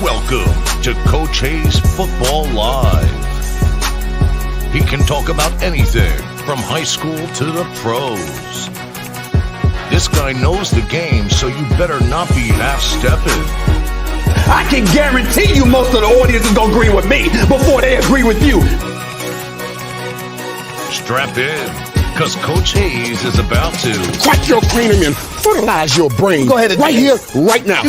Welcome to Coach Hayes Football Live. He can talk about anything from high school to the pros. This guy knows the game, so you better not be half-stepping. I can guarantee you most of the audience is going to agree with me before they agree with you. Strap in, because Coach Hayes is about to crack your cranium and fertilize your brain. Go ahead and right here, right now.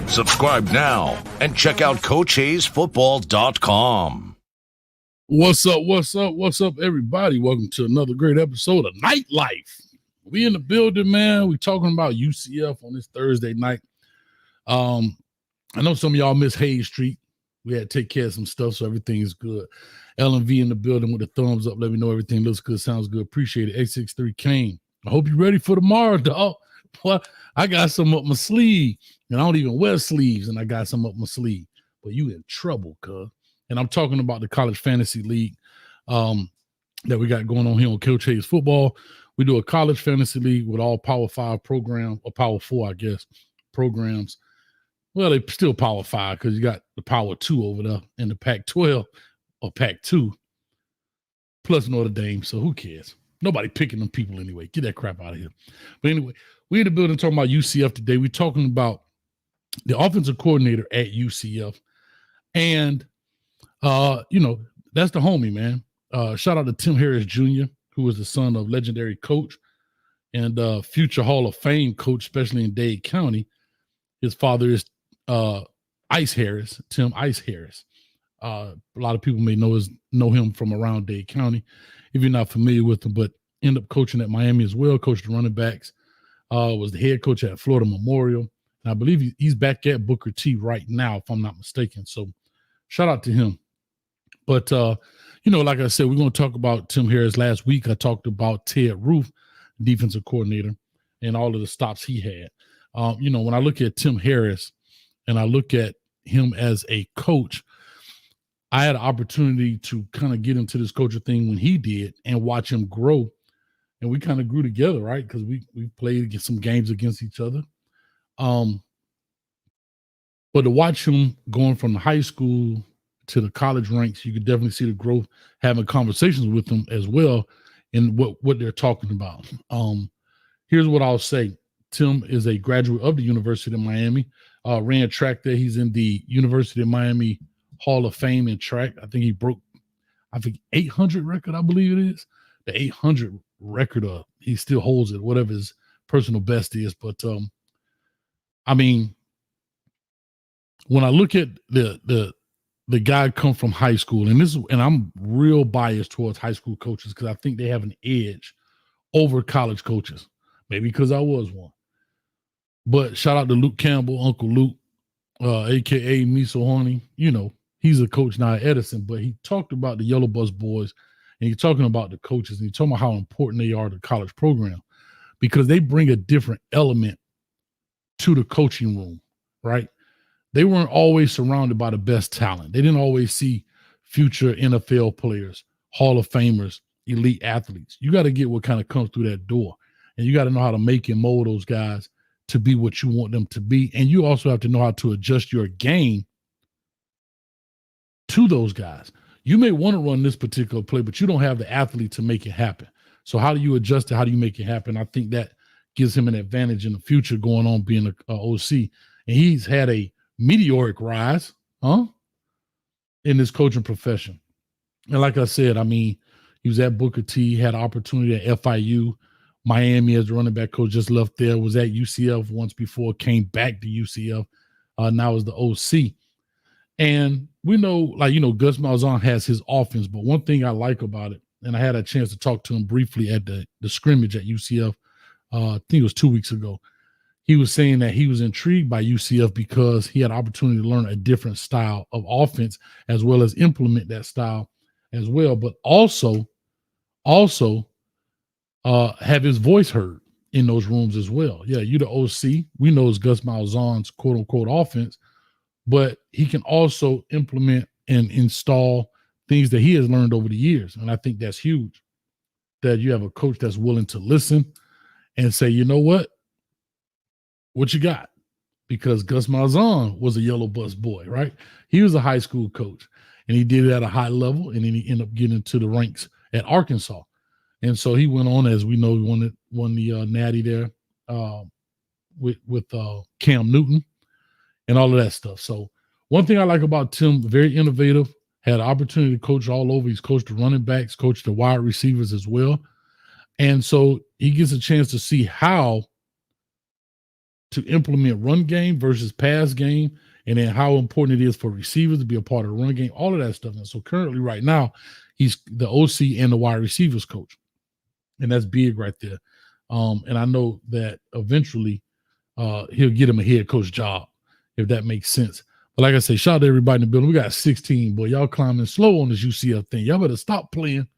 Subscribe now and check out CoachHayesFootball.com. What's up, everybody? Welcome to another great episode of Nightlife. We in the building, man. We talking about UCF on this Thursday night. I know some of y'all miss Hayes Street. We had to take care of some stuff, so everything is good. L&V in the building with the thumbs up. Let me know everything looks good, sounds good. Appreciate it. 863 Kane. I hope you're ready for tomorrow, dog. Well, I got some up my sleeve, and I don't even wear sleeves, and I got some up my sleeve. But you in trouble, cuz. And I'm talking about the College Fantasy League that we got going on here on Coach Hayes Football. We do a College Fantasy League with all Power 5 program, or Power 4, I guess, programs. Well, they still Power 5 because you got the Power 2 over there in the Pac-12 or Pac-2 plus Notre Dame. So who cares? Nobody picking them people anyway. Get that crap out of here. But anyway, we in the building talking about UCF today. We're talking about the offensive coordinator at UCF. And, that's the homie, man. Shout out to Tim Harris Jr., who is the son of legendary coach and future Hall of Fame coach, especially in Dade County. His father is Ice Harris, Tim Ice Harris. A lot of people may know him from around Dade County if you're not familiar with him, but ended up coaching at Miami as well, coached the running backs, was the head coach at Florida Memorial. And I believe he's back at Booker T right now, if I'm not mistaken. So shout out to him. But, like I said, we're going to talk about Tim Harris. Last week, I talked about Ted Roof, defensive coordinator, and all of the stops he had. When I look at Tim Harris and I look at him as a coach, I had an opportunity to kind of get into this coaching thing when he did and watch him grow. And we kind of grew together, right? Because we played some games against each other. But to watch him going from the high school to the college ranks, you could definitely see the growth, having conversations with them as well and what they're talking about. Here's what I'll say. Tim is a graduate of the University of Miami, ran track there. He's in the University of Miami Hall of Fame in track. I think he broke, 800 record, I believe it is. The 800 record, he still holds it, whatever his personal best is. But, when I look at the guy come from high school, and I'm real biased towards high school coaches because I think they have an edge over college coaches, maybe because I was one. But shout out to Luke Campbell, Uncle Luke, a.k.a. Miso Honey. He's a coach now at Edison, but he talked about the Yellow Bus boys, and he's talking about the coaches, and he's talking about how important they are to the college program because they bring a different element to the coaching room, right? They weren't always surrounded by the best talent. They didn't always see future NFL players, Hall of Famers, elite athletes. You got to get what kind of comes through that door, and you got to know how to make and mold those guys to be what you want them to be. And you also have to know how to adjust your game to those guys. You may want to run this particular play, but you don't have the athlete to make it happen. So how do you adjust it? How do you make it happen? I think that gives him an advantage in the future going on being a OC. And he's had a meteoric rise, in this coaching profession. And like I said, he was at Booker T, had an opportunity at FIU, Miami as the running back coach, just left there, was at UCF once before, came back to UCF, now is the OC. And we know, Gus Malzahn has his offense, but one thing I like about it, and I had a chance to talk to him briefly at the scrimmage at UCF, I think it was 2 weeks ago. He was saying that he was intrigued by UCF because he had an opportunity to learn a different style of offense as well as implement that style as well, but also have his voice heard in those rooms as well. Yeah, you the OC. We know it's Gus Malzahn's quote-unquote offense, but he can also implement and install things that he has learned over the years, and I think that's huge, that you have a coach that's willing to listen and say, you know what you got? because Gus Malzahn was a yellow bus boy, right? He was a high school coach, and he did it at a high level, and then he ended up getting into the ranks at Arkansas. And so he went on, as we know, he won the Natty there with Cam Newton and all of that stuff. So one thing I like about Tim, very innovative, had an opportunity to coach all over. He's coached the running backs, coached the wide receivers as well. And so he gets a chance to see how to implement run game versus pass game, and then how important it is for receivers to be a part of the run game, all of that stuff. And so currently right now, he's the OC and the wide receivers coach. And that's big right there. And I know that eventually he'll get him a head coach job, if that makes sense. But like I say, shout out to everybody in the building. We got 16, boy. Y'all climbing slow on this UCF thing. Y'all better stop playing.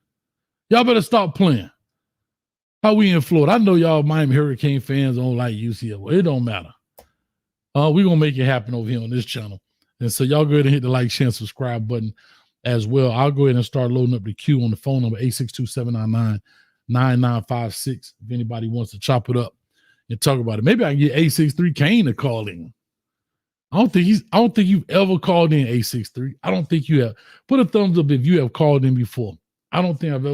Y'all better stop playing. How we in Florida? I know y'all Miami Hurricane fans don't like UCF. Well, it don't matter. We're going to make it happen over here on this channel. And so y'all go ahead and hit the like, share, and subscribe button as well. I'll go ahead and start loading up the queue on the phone number 862-799-9956 if anybody wants to chop it up and talk about it. Maybe I can get 863 Kane to call in. I don't think you've ever called in 863. I don't think you have. Put a thumbs up if you have called in before. I don't think you've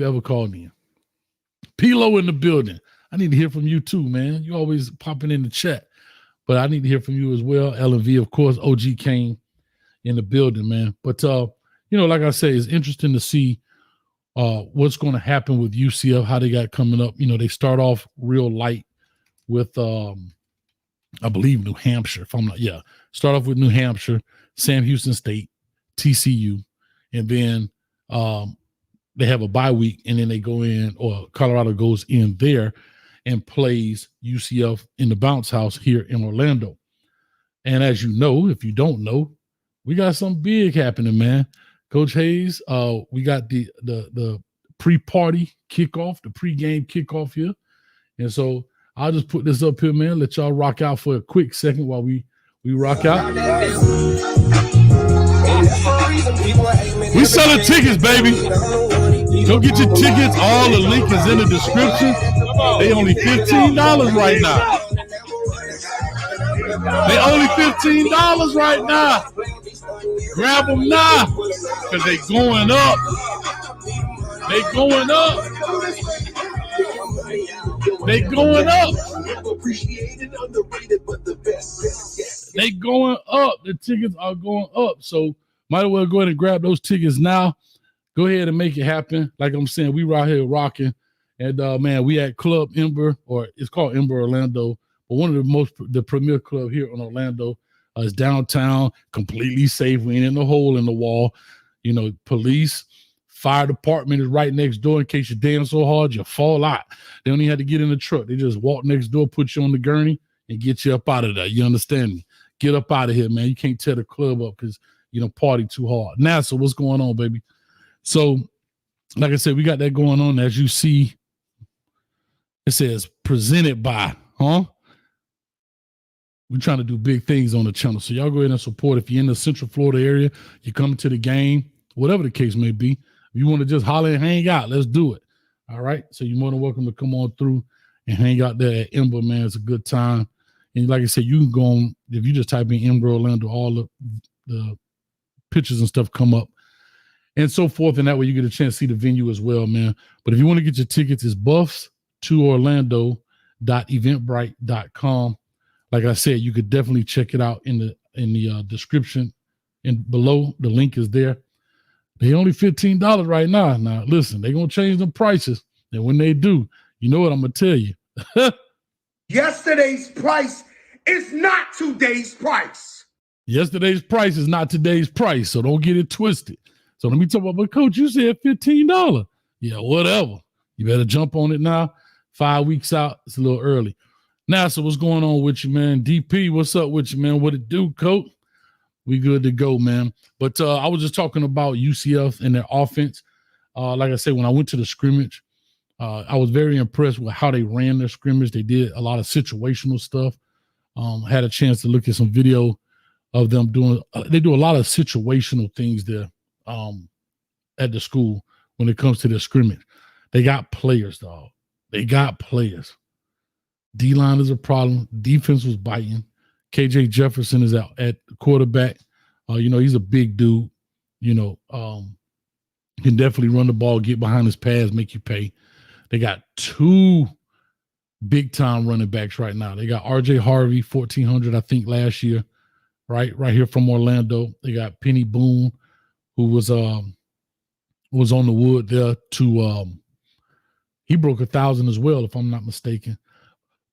ever called in. Pilo in the building. I need to hear from you too, man. You always popping in the chat, but I need to hear from you as well. LV, of course, OG Kane in the building, man. But like I say, it's interesting to see what's going to happen with UCF, how they got coming up. They start off real light with I believe New Hampshire. Start off with New Hampshire, Sam Houston State, TCU, and then they have a bye week, and then they go in, or Colorado goes in there and plays UCF in the bounce house here in Orlando. And as you know, if you don't know, we got something big happening, man. Coach Hayes, we got the pre-party kickoff, the pre-game kickoff here. And so I'll just put this up here, man. Let y'all rock out for a quick second while we rock out. We selling tickets, baby. Go get your tickets. All the link is in the description. They only $15 right now. They only $15 right now. Grab them now, because they going up. They going up. They going up. They going up. The tickets are going up. So might as well go ahead and grab those tickets now. Go ahead and make it happen. Like I'm saying, we right here rocking. And man, we at Club Ember, or it's called Ember Orlando, but one of the premier club here in Orlando. Is downtown, completely safe. We ain't in the hole in the wall. Police, fire department is right next door in case you dance so hard you fall out. They don't even have to get in the truck. They just walk next door, put you on the gurney, and get you up out of there. You understand me? Get up out of here, man. You can't tear the club up because party too hard. Now, so what's going on, baby? So, like I said, we got that going on. As you see, it says presented by, We're trying to do big things on the channel. So y'all go ahead and support. If you're in the Central Florida area, you're coming to the game, whatever the case may be. If you want to just holler and hang out, let's do it. All right. So you're more than welcome to come on through and hang out there at Ember, man. It's a good time. And like I said, you can go on, if you just type in Ember Orlando, all the pictures and stuff come up and so forth. And that way you get a chance to see the venue as well, man. But if you want to get your tickets, it's buffs2orlando.eventbrite.com. Like I said, you could definitely check it out in the description and below. The link is there. They only $15 right now. Now, listen, they're going to change the prices. And when they do, you know what I'm going to tell you. Yesterday's price is not today's price. Yesterday's price is not today's price, so don't get it twisted. So let me talk about, but Coach, you said $15. Yeah, whatever. You better jump on it now. 5 weeks out, it's a little early. Now, so what's going on with you, man? DP, what's up with you, man? What it do, Coach? We good to go, man. But I was just talking about UCF and their offense. Like I said, when I went to the scrimmage, I was very impressed with how they ran their scrimmage. They did a lot of situational stuff. Had a chance to look at some video of them doing. They do a lot of situational things there at the school when it comes to their scrimmage. They got players, dog. They got players. D-line is a problem. Defense was biting. KJ Jefferson is out at quarterback. He's a big dude. Can definitely run the ball, get behind his pads, make you pay. They got two big-time running backs right now. They got R.J. Harvey, 1,400, I think, last year, right here from Orlando. They got Penny Boone, who was on the wood there he broke 1,000 as well, if I'm not mistaken.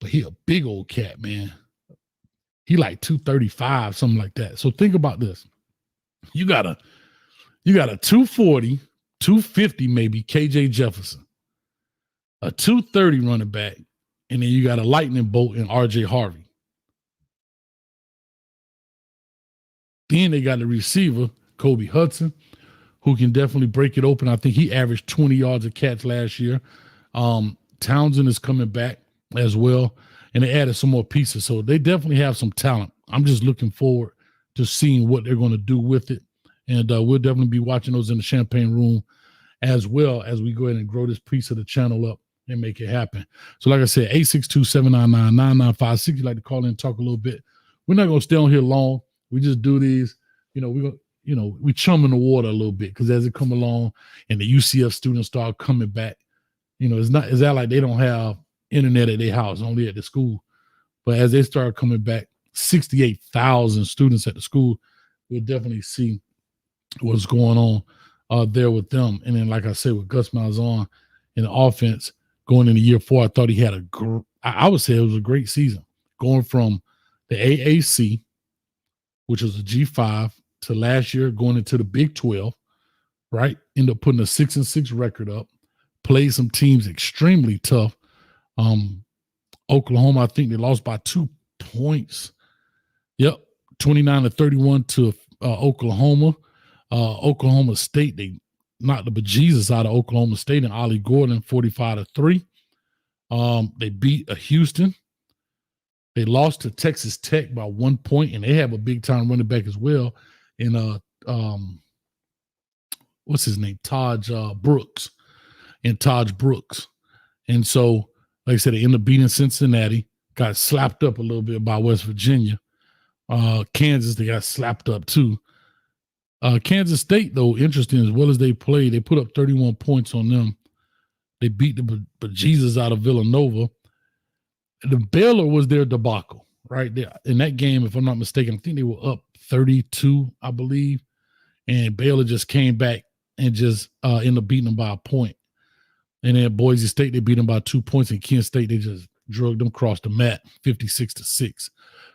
But he a big old cat, man. He like 235, something like that. So think about this. You got a 240, 250 maybe, KJ Jefferson, a 230 running back, and then you got a lightning bolt in R.J. Harvey. Then they got a receiver, Kobe Hudson, who can definitely break it open. I think he averaged 20 yards a catch last year. Townsend is coming back as well, and they added some more pieces. So they definitely have some talent. I'm just looking forward to seeing what they're going to do with it. And we'll definitely be watching those in the Champagne Room as well as we go ahead and grow this piece of the channel up and make it happen. So like I said, 862-799-9956. You'd like to call in and talk a little bit. We're not going to stay on here long. We just do these, we chum in the water a little bit because as it come along and the UCF students start coming back, it's not like they don't have internet at their house, only at the school. But as they start coming back, 68,000 students at the school, we'll definitely see what's going on there with them. And then, like I said, with Gus Malzahn in the offense going into year 4, I thought he had I would say it was a great season. Going from the AAC, which was a G5, to last year going into the Big 12, right? Ended up putting a 6-6 record up, played some teams extremely tough. Oklahoma, I think they lost by 2 points. Yep, 29-31 to Oklahoma. Oklahoma State, they knocked the bejesus out of Oklahoma State and Ollie Gordon, 45-3. They beat Houston. They lost to Texas Tech by 1 point, and they have a big-time running back as well in what's his name? Taj Brooks. And so, like I said, they ended up beating Cincinnati, got slapped up a little bit by West Virginia. Kansas, they got slapped up too. Kansas State, though, interesting, as well as they played, they put up 31 points on them. They beat the bejesus out of Villanova. The Baylor was their debacle, right? In that game, if I'm not mistaken, I think they were up 32, I believe. And Baylor just came back and just ended up beating them by a point. And then Boise State, they beat them by 2 points. And Kent State, they just drugged them across the mat, 56-6.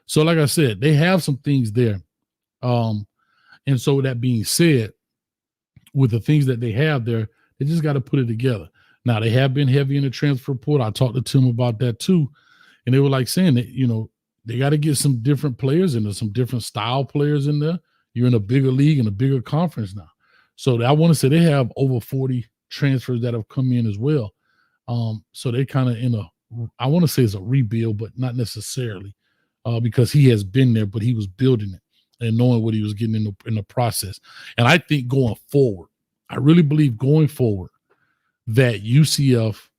So like I said, they have some things there. And so with that being said, with the things that they have there, they just got to put it together. Now, they have been heavy in the transfer portal. I talked to Tim about that too. And they were like saying that, they got to get some different players in there, some different style players in there. You're in a bigger league and a bigger conference now. So I want to say they have over 40 transfers that have come in as well. So they kind of I want to say it's a rebuild, but not necessarily because he has been there, but he was building it and knowing what he was getting in the process. And I think going forward, I really believe going forward that UCF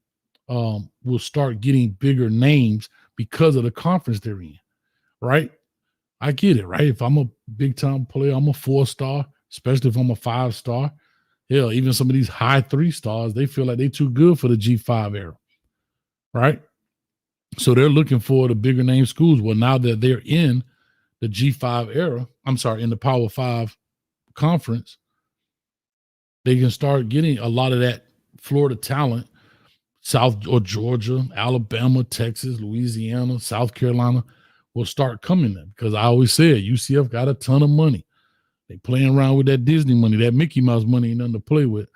will start getting bigger names because of the conference they're in, right? I get it, right? If I'm a big-time player, I'm a 4-star, especially if I'm a 5-star. Hell, even some of these high 3-stars, they feel like they're too good for the G5 era, right? So they're looking for the bigger name schools. Well, now that they're in the G5 era, in the Power 5 conference, they can start getting a lot of that Florida talent, South or Georgia, Alabama, Texas, Louisiana, South Carolina will start coming there because I always said UCF got a ton of money. They playing around with that Disney money, that Mickey Mouse money ain't nothing to play with,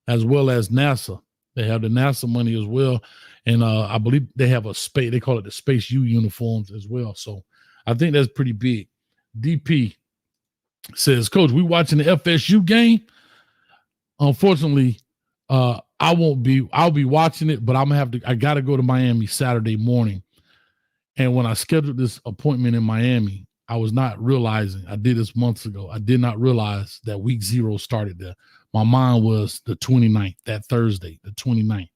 as well as NASA. They have the NASA money as well. And I believe they have a space, they call it the Space U uniforms as well. So I think that's pretty big. DP says, Coach, we watching the FSU game. Unfortunately, I'll be watching it, but I got to go to Miami Saturday morning. And when I scheduled this appointment in Miami, I was not realizing, I did this months ago. I did not realize that week 0 started there. My mind was the 29th, that Thursday, the 29th.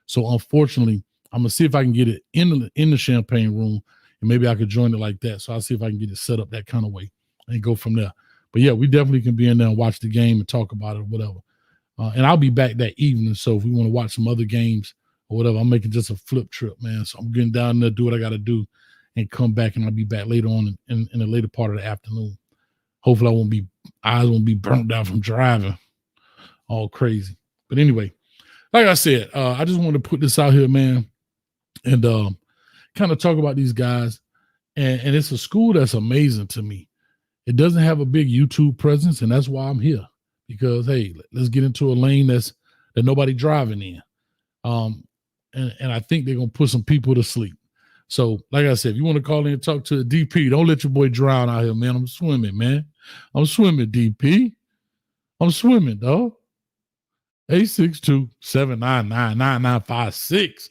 So unfortunately, I'm gonna see if I can get it in the champagne room, and maybe I could join it like that. So I'll see if I can get it set up that kind of way and go from there. But yeah, we definitely can be in there and watch the game and talk about it or whatever. And I'll be back that evening. So if we want to watch some other games or whatever, I'm making just a flip trip, man. So I'm getting down there, do what I got to do, and come back. And I'll be back later on in the later part of the afternoon. Hopefully, eyes won't be burnt down from driving all crazy. But anyway, like I said, I just wanted to put this out here, man, and kind of talk about these guys. And it's a school that's amazing to me. It doesn't have a big YouTube presence, and that's why I'm here. Because hey, let's get into a lane that nobody driving in. And I think they're gonna put some people to sleep. So, like I said, if you want to call in and talk to the DP, don't let your boy drown out here, man. I'm swimming, man. I'm swimming, DP. I'm swimming, dog. 862-799-9956.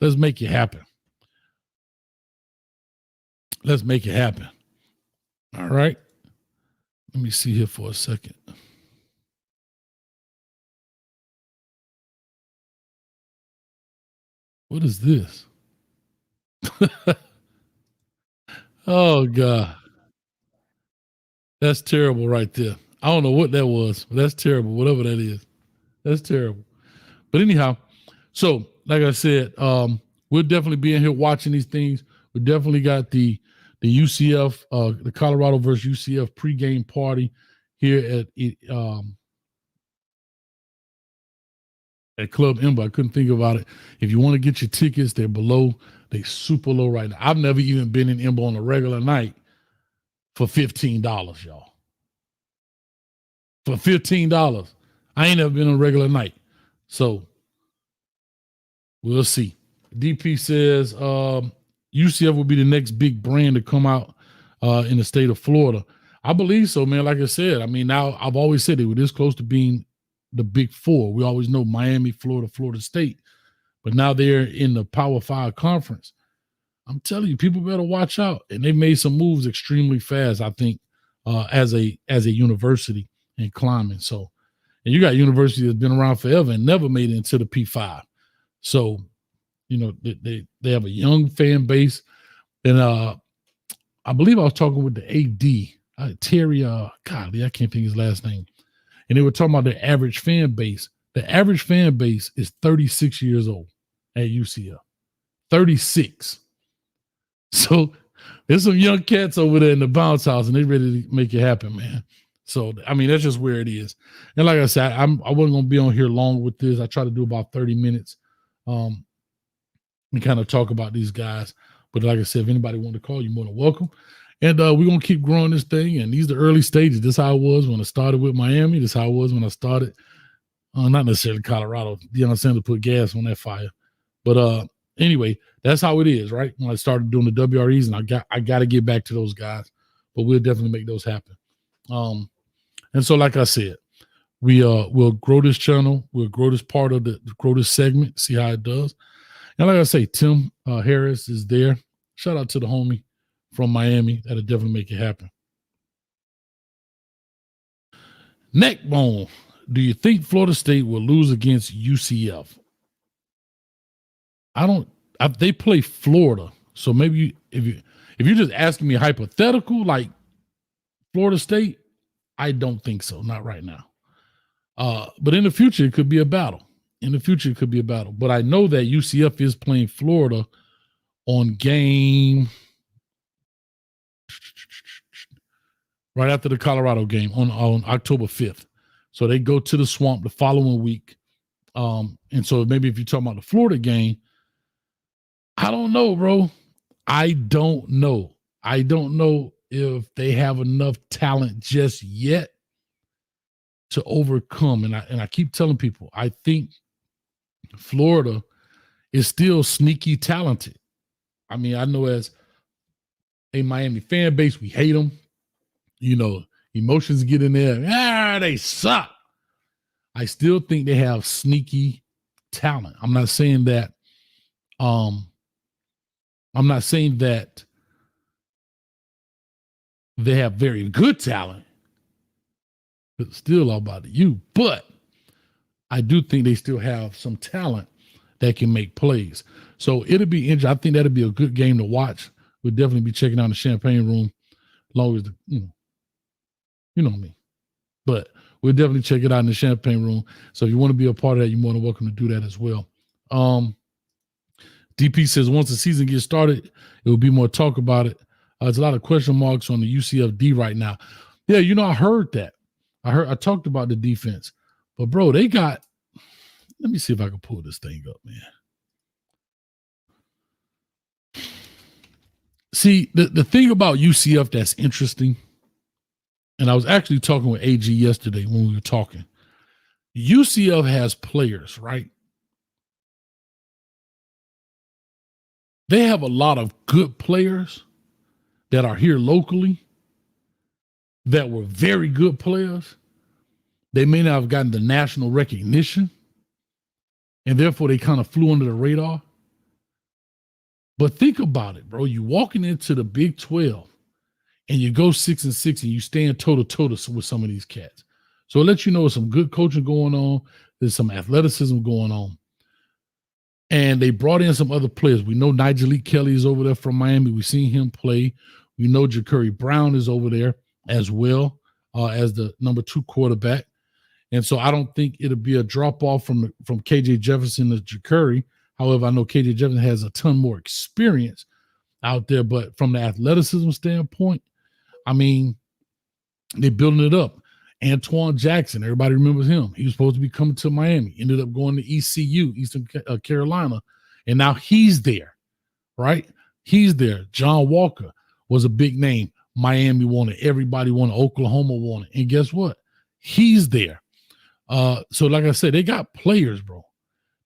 Let's make it happen. Let's make it happen. All right. Let me see here for a second. What is this? Oh, God. That's terrible right there. I don't know what that was, but that's terrible, whatever that is. That's terrible. But anyhow, so like I said, we'll definitely be in here watching these things. We definitely got the UCF, the Colorado versus UCF pregame party here at Club Ember. I couldn't think about it. If you want to get your tickets, they're below. They're super low right now. I've never even been in Ember on a regular night for $15, y'all. For $15. I ain't never been on a regular night. So we'll see. DP says UCF will be the next big brand to come out in the state of Florida. I believe so, man. Like I said, I mean, now I've always said they were this close to being the big four. We always know Miami, Florida, Florida State, but now they're in the Power 5 conference. I'm telling you, people better watch out. And they made some moves extremely fast, I think, as a university in climbing. So, and you got university that's been around forever and never made it into the P5. So, you know, they have a young fan base. And I believe I was talking with the AD, Terry, golly, I can't think his last name. And they were talking about the average fan base. The average fan base is 36 years old at UCF. 36. So there's some young cats over there in the bounce house, and they ready to make it happen, man. So, I mean, that's just where it is. And like I said, I wasn't going to be on here long with this. I try to do about 30 minutes and kind of talk about these guys. But like I said, if anybody want to call, you're more than welcome. And we're going to keep growing this thing. And these are the early stages. This is how it was when I started with Miami. This is how it was when I started. Not necessarily Colorado. Deion Sanders put gas on that fire. But anyway, that's how it is, right? When I started doing the WREs, and I got to get back to those guys. But we'll definitely make those happen. And so, like I said, we'll grow this channel. We'll grow this part of grow this segment, see how it does. And like I say, Tim Harris is there. Shout out to the homie from Miami. That'll definitely make it happen. Neckbone, do you think Florida State will lose against UCF? They play Florida. So maybe if you're just asking me hypothetical, like Florida State, I don't think so. Not right now. But in the future, it could be a battle. But I know that UCF is playing Florida on game right after the Colorado game on October 5th. So they go to the Swamp the following week. And so maybe if you're talking about the Florida game, I don't know, bro. I don't know if they have enough talent just yet to overcome. And I keep telling people, I think Florida is still sneaky talented. I mean, I know as a Miami fan base, we hate them. You know, emotions get in there. They suck. I still think they have sneaky talent. I'm not saying that. They have very good talent. It's still all about you. But I do think they still have some talent that can make plays. So it'll be interesting. I think that'll be a good game to watch. We'll definitely be checking out the Champagne Room, as long as you know me. But we'll definitely check it out in the Champagne Room. So if you want to be a part of that, you're more than welcome to do that as well. DP says once the season gets started, it will be more talk about it. There's a lot of question marks on the UCFD right now. Yeah, I heard that. I talked about the defense. But, bro, they got – let me see if I can pull this thing up, man. See, the thing about UCF that's interesting, and I was actually talking with AG yesterday when we were talking. UCF has players, right? They have a lot of good players that are here locally that were very good players. They may not have gotten the national recognition, and therefore they kind of flew under the radar. But think about it, bro. You walking into the Big 12 and you go 6-6 and you stand toe-to-toe with some of these cats. So it lets you know there's some good coaching going on. There's some athleticism going on. And they brought in some other players. We know Nigel Kelly is over there from Miami. We've seen him play. We know Ja'Curry Brown is over there as well as the number 2 quarterback. And so I don't think it'll be a drop-off from KJ Jefferson to Ja'Curry. However, I know KJ Jefferson has a ton more experience out there. But from the athleticism standpoint, I mean, they're building it up. Antoine Jackson, everybody remembers him. He was supposed to be coming to Miami, ended up going to ECU, Eastern Carolina, and now he's there, right? He's there. John Walker was a big name. Miami wanted. Everybody wanted. Oklahoma wanted. And guess what? He's there. So like I said, they got players, bro.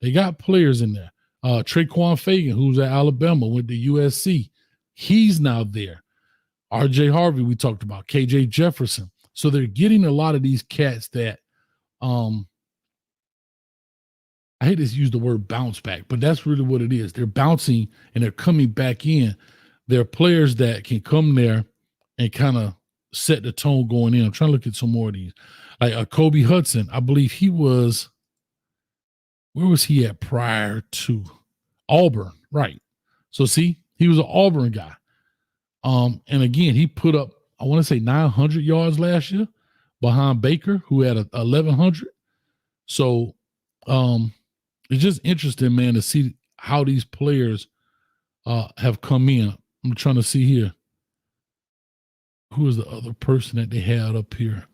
They got players in there. Traquan Fagan, who's at Alabama, went to USC. He's now there. RJ Harvey, we talked about. KJ Jefferson. So they're getting a lot of these cats that I hate to use the word bounce back, but that's really what it is. They're bouncing and they're coming back in. They're players that can come there and kind of set the tone going in. I'm trying to look at some more of these. Like Kobe Hudson, I believe he was, where was he at prior to Auburn? Right. So see, he was an Auburn guy. And again, he put up, I want to say 900 yards last year behind Baker, who had 1,100. So it's just interesting, man, to see how these players have come in. I'm trying to see here. Who is the other person that they had up here?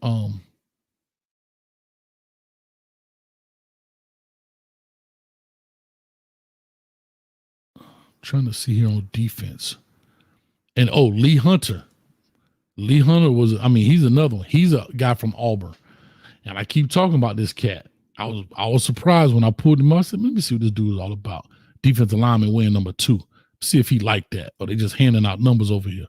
Trying to see here on defense. And Lee Hunter. Lee Hunter he's another one. He's a guy from Auburn. And I keep talking about this cat. I was surprised when I pulled him up. I said, let me see what this dude is all about. Defensive lineman wearing number 2. See if he liked that. Or they just handing out numbers over here.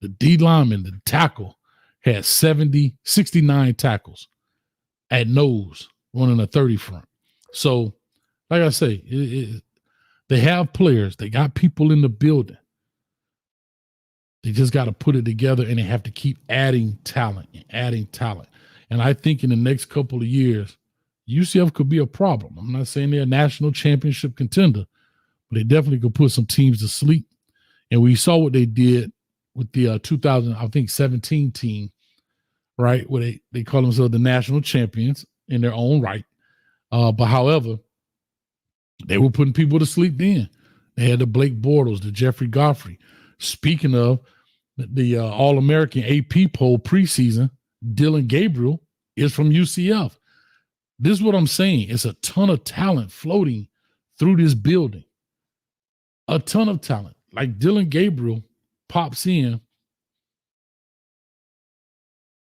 The D lineman, the tackle, had 69 tackles at nose, running a 30 front. So, like I say, they have players. They got people in the building. They just got to put it together, and they have to keep adding talent. And I think in the next couple of years, UCF could be a problem. I'm not saying they're a national championship contender, but they definitely could put some teams to sleep. And we saw what they did with the 2017 team, right, where they call themselves the national champions in their own right. But however, they were putting people to sleep then. They had the Blake Bortles, the Jeffrey Godfrey. Speaking of the All-American AP poll preseason, Dylan Gabriel is from UCF. This is what I'm saying. It's a ton of talent floating through this building. A ton of talent. Like Dylan Gabriel pops in,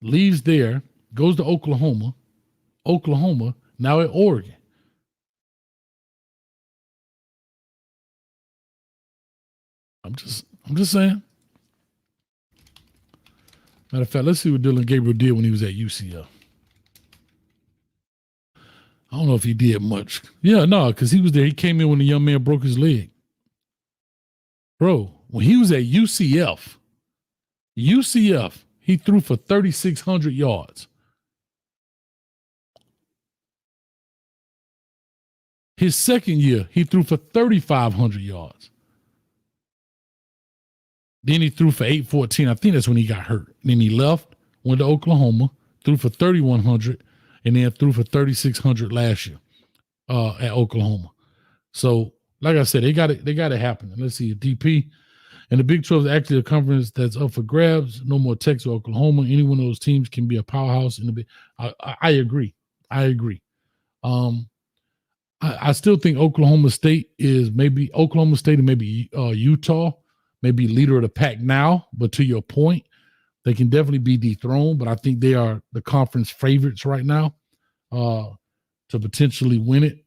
leaves there, goes to Oklahoma, now at Oregon. I'm just saying. Matter of fact, let's see what Dylan Gabriel did when he was at UCF. I don't know if he did much. Yeah, no, because he was there. He came in when the young man broke his leg. Bro, when he was at UCF, he threw for 3,600 yards. His second year, he threw for 3,500 yards. Then he threw for 814. I think that's when he got hurt. Then he left, went to Oklahoma, threw for 3,100, and then threw for 3,600 last year at Oklahoma. So, like I said, they got it happening. Let's see, DP. And the Big 12 is actually a conference that's up for grabs. No more Texas or Oklahoma. Any one of those teams can be a powerhouse in the Big. I agree. I still think Oklahoma State and maybe Utah, maybe leader of the pack now. But to your point, they can definitely be dethroned. But I think they are the conference favorites right now to potentially win it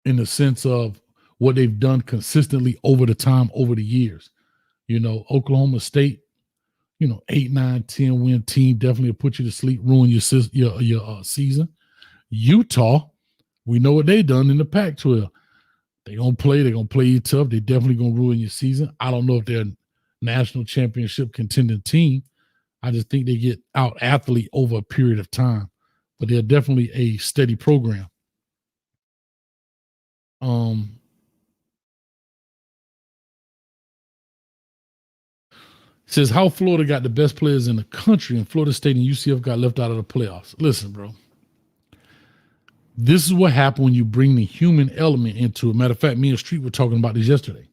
in the sense of what they've done consistently over the years. Oklahoma State, 8, 9, 10 win team definitely will put you to sleep, ruin your season. Utah, we know what they done in the Pac-12. They're going to play you tough. They definitely going to ruin your season. I don't know if they're a national championship contending team. I just think they get out athlete over a period of time, but they're definitely a steady program. Says how Florida got the best players in the country and Florida State and UCF got left out of the playoffs. Listen, bro. This is what happened when you bring the human element into it. Matter of fact, me and Street were talking about this yesterday.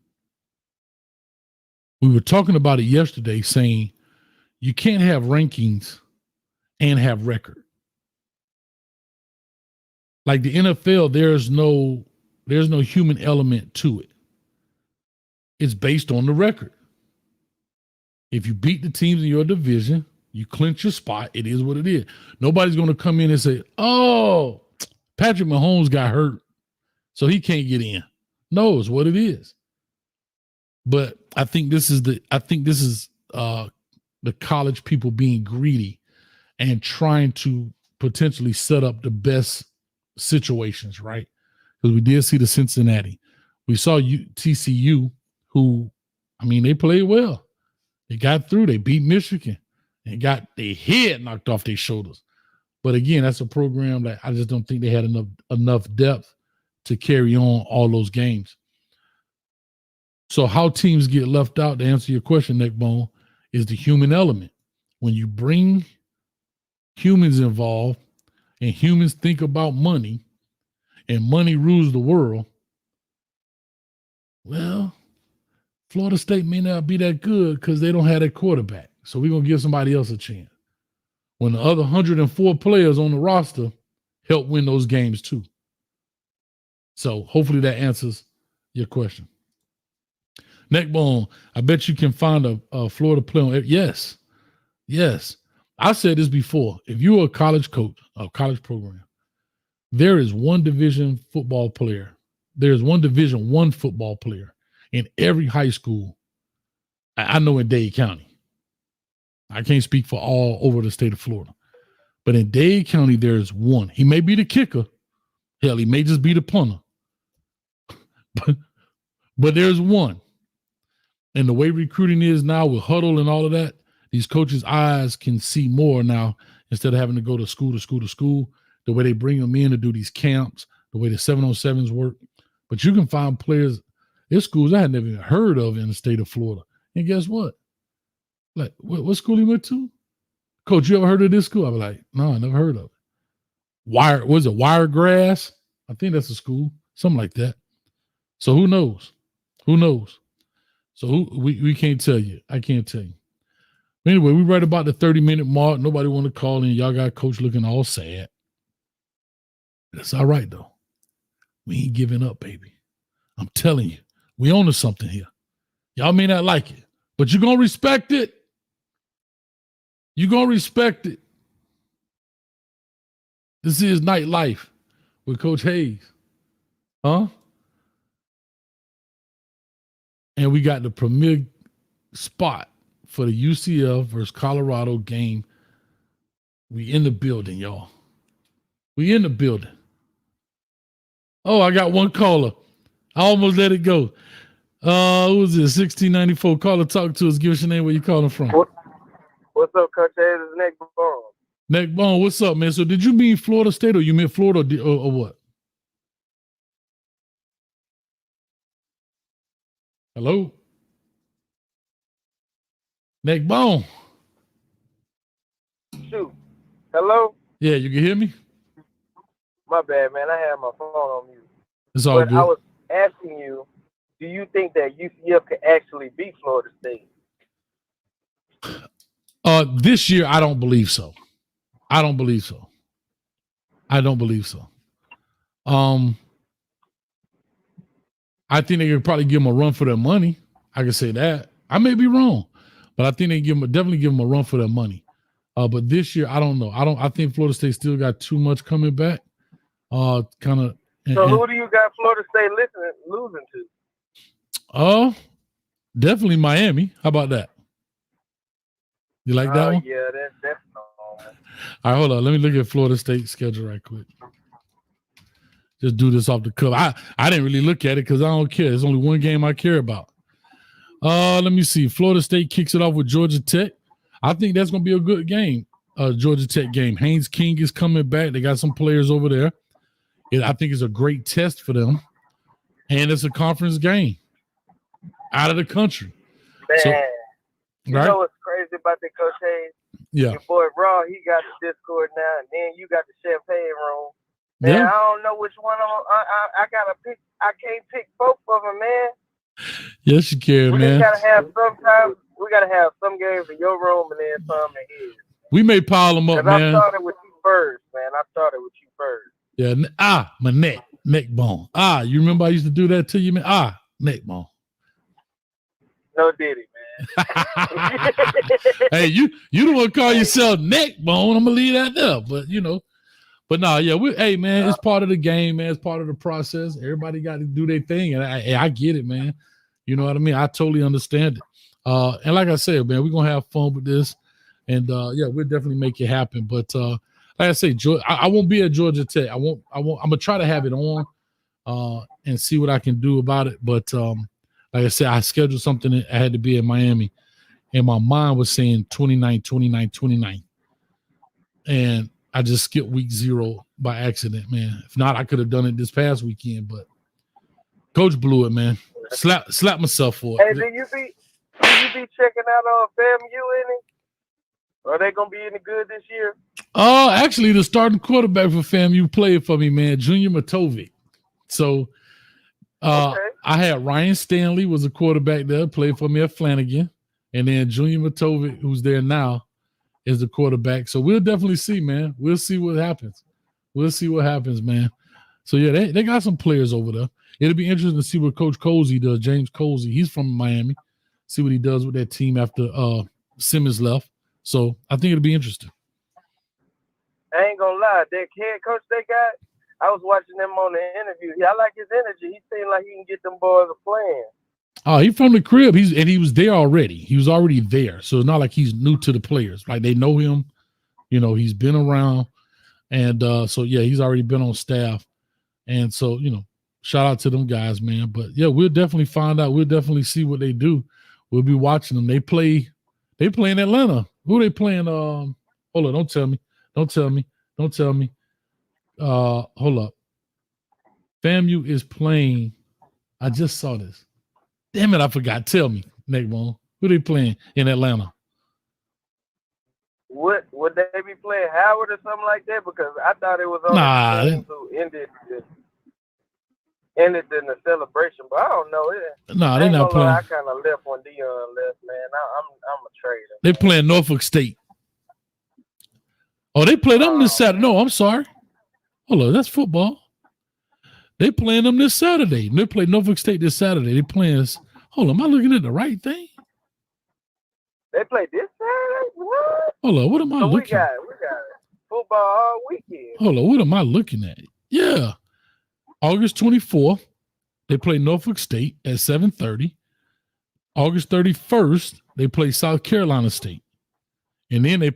We were talking about it yesterday saying you can't have rankings and have record. Like the NFL, there's no human element to it. It's based on the record. If you beat the teams in your division, you clinch your spot. It is what it is. Nobody's going to come in and say, "Oh, Patrick Mahomes got hurt, so he can't get in." No, it's what it is. But I think this is the college people being greedy and trying to potentially set up the best situations, right? Because we did see the Cincinnati. We saw TCU, who, they played well. They got through. They beat Michigan and got their head knocked off their shoulders. But again, that's a program that I just don't think they had enough depth to carry on all those games. So how teams get left out, to answer your question, Neckbone, is the human element. When you bring humans involved and humans think about money and money rules the world, well, Florida State may not be that good because they don't have that quarterback. So we're going to give somebody else a chance. When the other 104 players on the roster help win those games too. So hopefully that answers your question. Neckbone, I bet you can find a Florida player on. Yes. I said this before. If you're a college coach, a college program, there is one Division football player. There's one Division I football player in every high school. I know in Dade County. I can't speak for all over the state of Florida. But in Dade County, there's one. He may be the kicker. Hell, he may just be the punter. But there's one. And the way recruiting is now with Huddle and all of that, these coaches' eyes can see more now instead of having to go to school, the way they bring them in to do these camps, the way the 7-on-7s work. But you can find players, there's schools I had never even heard of in the state of Florida. And guess what? Like, what school he went to? Coach, you ever heard of this school? I was like, no, I never heard of it. Wiregrass? I think that's a school, something like that. So who knows? So we can't tell you. I can't tell you. Anyway, we right about the 30-minute mark. Nobody want to call in. Y'all got Coach looking all sad. That's all right, though. We ain't giving up, baby. I'm telling you, we own something here. Y'all may not like it, but you're going to respect it. You're going to respect it. This is Nightlife with Coach Hayes. Huh? And we got the premier spot for the UCF versus Colorado game. We in the building, y'all. We in the building. Oh, I got one caller. I almost let it go. Who was this? 1694. Caller, talk to us. Give us your name, where you calling from. What's up, Coach Hayes? It's Nick Bone. Nick Bone, what's up, man? So did you mean Florida State or you meant Florida or what? Hello? Neck bone. Shoot. Hello? Yeah, you can hear me? My bad, man. I had my phone on mute. It's all But good. I was asking you, do you think that UCF could actually beat Florida State? This year, I don't believe so. I don't believe so. I think they could probably give them a run for their money. I can say that. I may be wrong, but I think they definitely give them a run for their money. But this year, I don't know. I think Florida State still got too much coming back. So who do you got Florida State losing to? Definitely Miami. How about that? You like that one? Yeah, that's no. All right, hold on. Let me look at Florida State's schedule right quick. Just do this off the cuff. I didn't really look at it because I don't care. There's only one game I care about. Let me see. Florida State kicks it off with Georgia Tech. I think that's going to be a good game. Georgia Tech game. Haynes King is coming back. They got some players over there. I think it's a great test for them. And it's a conference game out of the country. Man, so, you know what's crazy about the Coach Hayes? Yeah. Your boy Raw, he got the Discord now, and then you got the champagne room. Man, yeah. I don't know which one I gotta pick. I can't pick both of them, man. Yes, you can, man. We gotta have some games in your room and then some in his. We may pile them up, man. I started with you first, man. Yeah, my neck bone. You remember I used to do that to you, man? Neck bone. No diddy, man. Hey, you don't want to call yourself neck bone. I'm gonna leave that there, but But no, yeah, it's part of the game, man. It's part of the process. Everybody got to do their thing, and I get it, man. You know what I mean? I totally understand it. And like I said, man, we're gonna have fun with this, and we'll definitely make it happen. But like I say, I won't be at Georgia Tech. I'm gonna try to have it on, and see what I can do about it. But like I said, I scheduled something that I had to be in Miami, and my mind was saying 29. And I just skipped week 0 by accident, man. If not, I could have done it this past weekend, but Coach blew it, man. Slap myself for it. Hey, do you be checking out FAMU any? Are they gonna be any good this year? Actually, the starting quarterback for FAMU played for me, man, Junior Matovic. So I had Ryan Stanley was a quarterback there, played for me at Flanagan, and then Junior Matovic, who's there now, is the quarterback. So we'll definitely see, man. We'll see what happens. Man. So yeah, they got some players over there. It'll be interesting to see what Coach Colsey does. James Colsey, he's from Miami. See what he does with that team after Simmons left. So I think it'll be interesting. I ain't gonna lie, that head coach they got, I was watching them on the interview. I like his energy. He seemed like he can get them boys playing. Oh, he's from the crib. He was there already. He was already there. So it's not like he's new to the players. Like they know him. He's been around. And so yeah, he's already been on staff. And so, shout out to them guys, man. But yeah, we'll definitely find out. We'll definitely see what they do. We'll be watching them. They play in Atlanta. Who they playing? Hold on, don't tell me. Hold up. FAMU is playing. I just saw this. Damn it, I forgot. Tell me, Neckbone. Who they playing in Atlanta? Would they be playing Howard or something like that? Because I thought it was on the team who ended in the celebration, but I don't know it. Nah, they're not playing. I kind of left when Dion left, man. I'm a trader. They playing Norfolk State. Oh, they play them this Saturday. No, I'm sorry. Hold on, that's football. They playing them this Saturday. They play Norfolk State this Saturday. They playing us. Hold on, am I looking at the right thing? They play this Saturday? What? Hold on, what am I looking at? We got football all weekend. Hold on, what am I looking at? Yeah. August 24th, they play Norfolk State at 7:30. August 31st, they play South Carolina State. And then they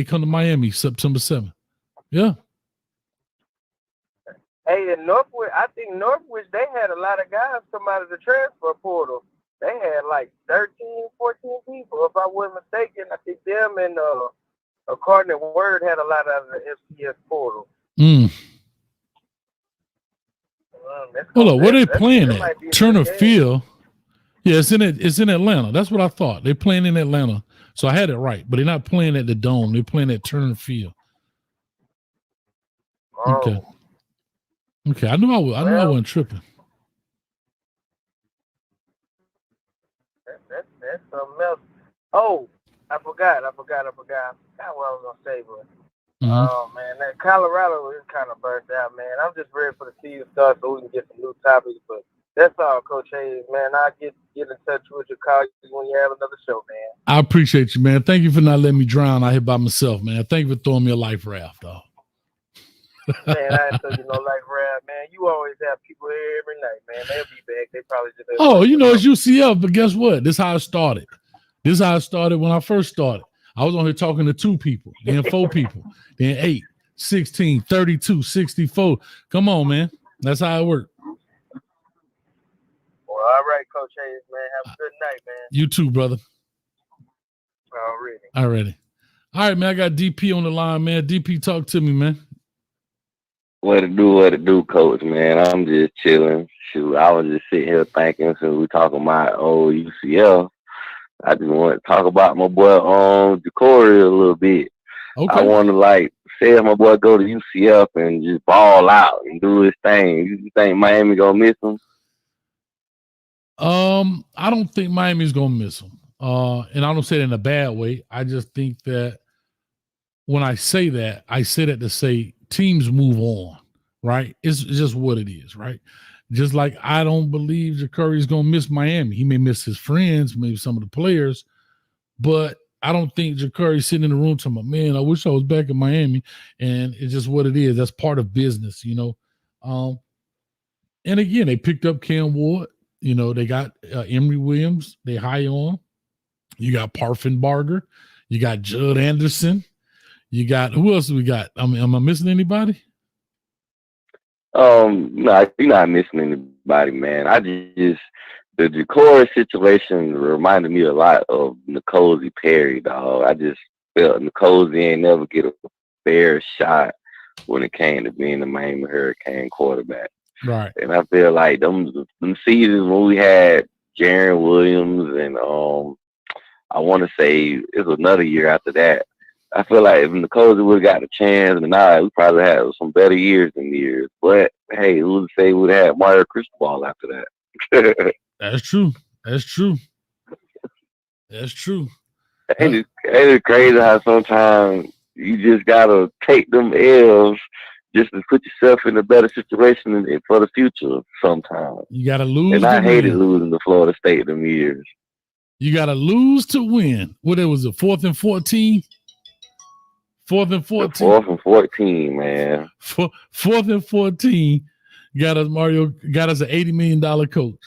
come to Miami September 7th. Yeah. Hey, in Northwood, I think Northwood, they had a lot of guys come out of the transfer portal. They had like 13, 14 people, if I wasn't mistaken. I think them and Cardinal Word had a lot out of the FCS portal. Hold on, where they playing at? Turner Field. Yeah, it's in Atlanta. That's what I thought. They're playing in Atlanta. So I had it right, but they're not playing at the Dome. They're playing at Turner Field. Oh. Okay. I knew I wasn't tripping. That's something else. Oh, I forgot what I was gonna say, but oh man, that Colorado is kind of burnt out, man. I'm just ready for the season to start so we can get some new topics. But that's all, Coach Hayes, man. I'll get in touch with you, call you when you have another show, man. I appreciate you, man. Thank you for not letting me drown out here by myself, man. Thank you for throwing me a life raft, dog. Man, I ain't tell you no life raft, man. You always have people here every night, man. They'll be back. They probably just. Oh, it's UCF, but guess what? This is how it started. This is how it started when I first started. I was on here talking to 2 people, then 4 people, then 8, 16, 32, 64. Come on, man. That's how it worked. Well, all right, Coach Hayes, man. Have a good night, man. You too, brother. Already. All right, man. I got DP on the line, man. DP, talk to me, man. What it do, Coach, man. I'm just chilling. Shoot, I was just sitting here thinking, since we talking about old UCF, I just want to talk about my boy Jacory a little bit. Okay. I want to say if my boy go to UCF and just ball out and do his thing. You think Miami gonna miss him? I don't think Miami's gonna miss him. And I don't say it in a bad way. I just think that when I say that to say teams move on, right? It's just what it is, right? Just like I don't believe Jacory's gonna miss Miami. He may miss his friends, maybe some of the players, but I don't think Jacory's sitting in the room talking about, man, I wish I was back in Miami. And it's just what it is. That's part of business, And again, they picked up Cam Ward. They got Emory Williams. They high on. You got Parfenbarger. You got Judd Anderson. You got, who else do we got? Am I missing anybody? No, you're not missing anybody, man. The Jacory situation reminded me a lot of N'Kosi Perry, dog. I just felt N'Kosi ain't never get a fair shot when it came to being the Miami Hurricane quarterback. Right. And I feel like them seasons when we had Jaron Williams and I want to say it was another year after that. I feel like if N'Kosi would have got a chance, we probably had some better years than years. But hey, who would say we'd have Mario Cristobal after that? That's true. Ain't it crazy how sometimes you just gotta take them L's just to put yourself in a better situation for the future sometimes. You gotta lose. And I hated losing to Florida State them years. You gotta lose to win. What it was, a 4th and 14? 4th and 14. 4th and 14, man. 4th and 14 got us an $80 million coach.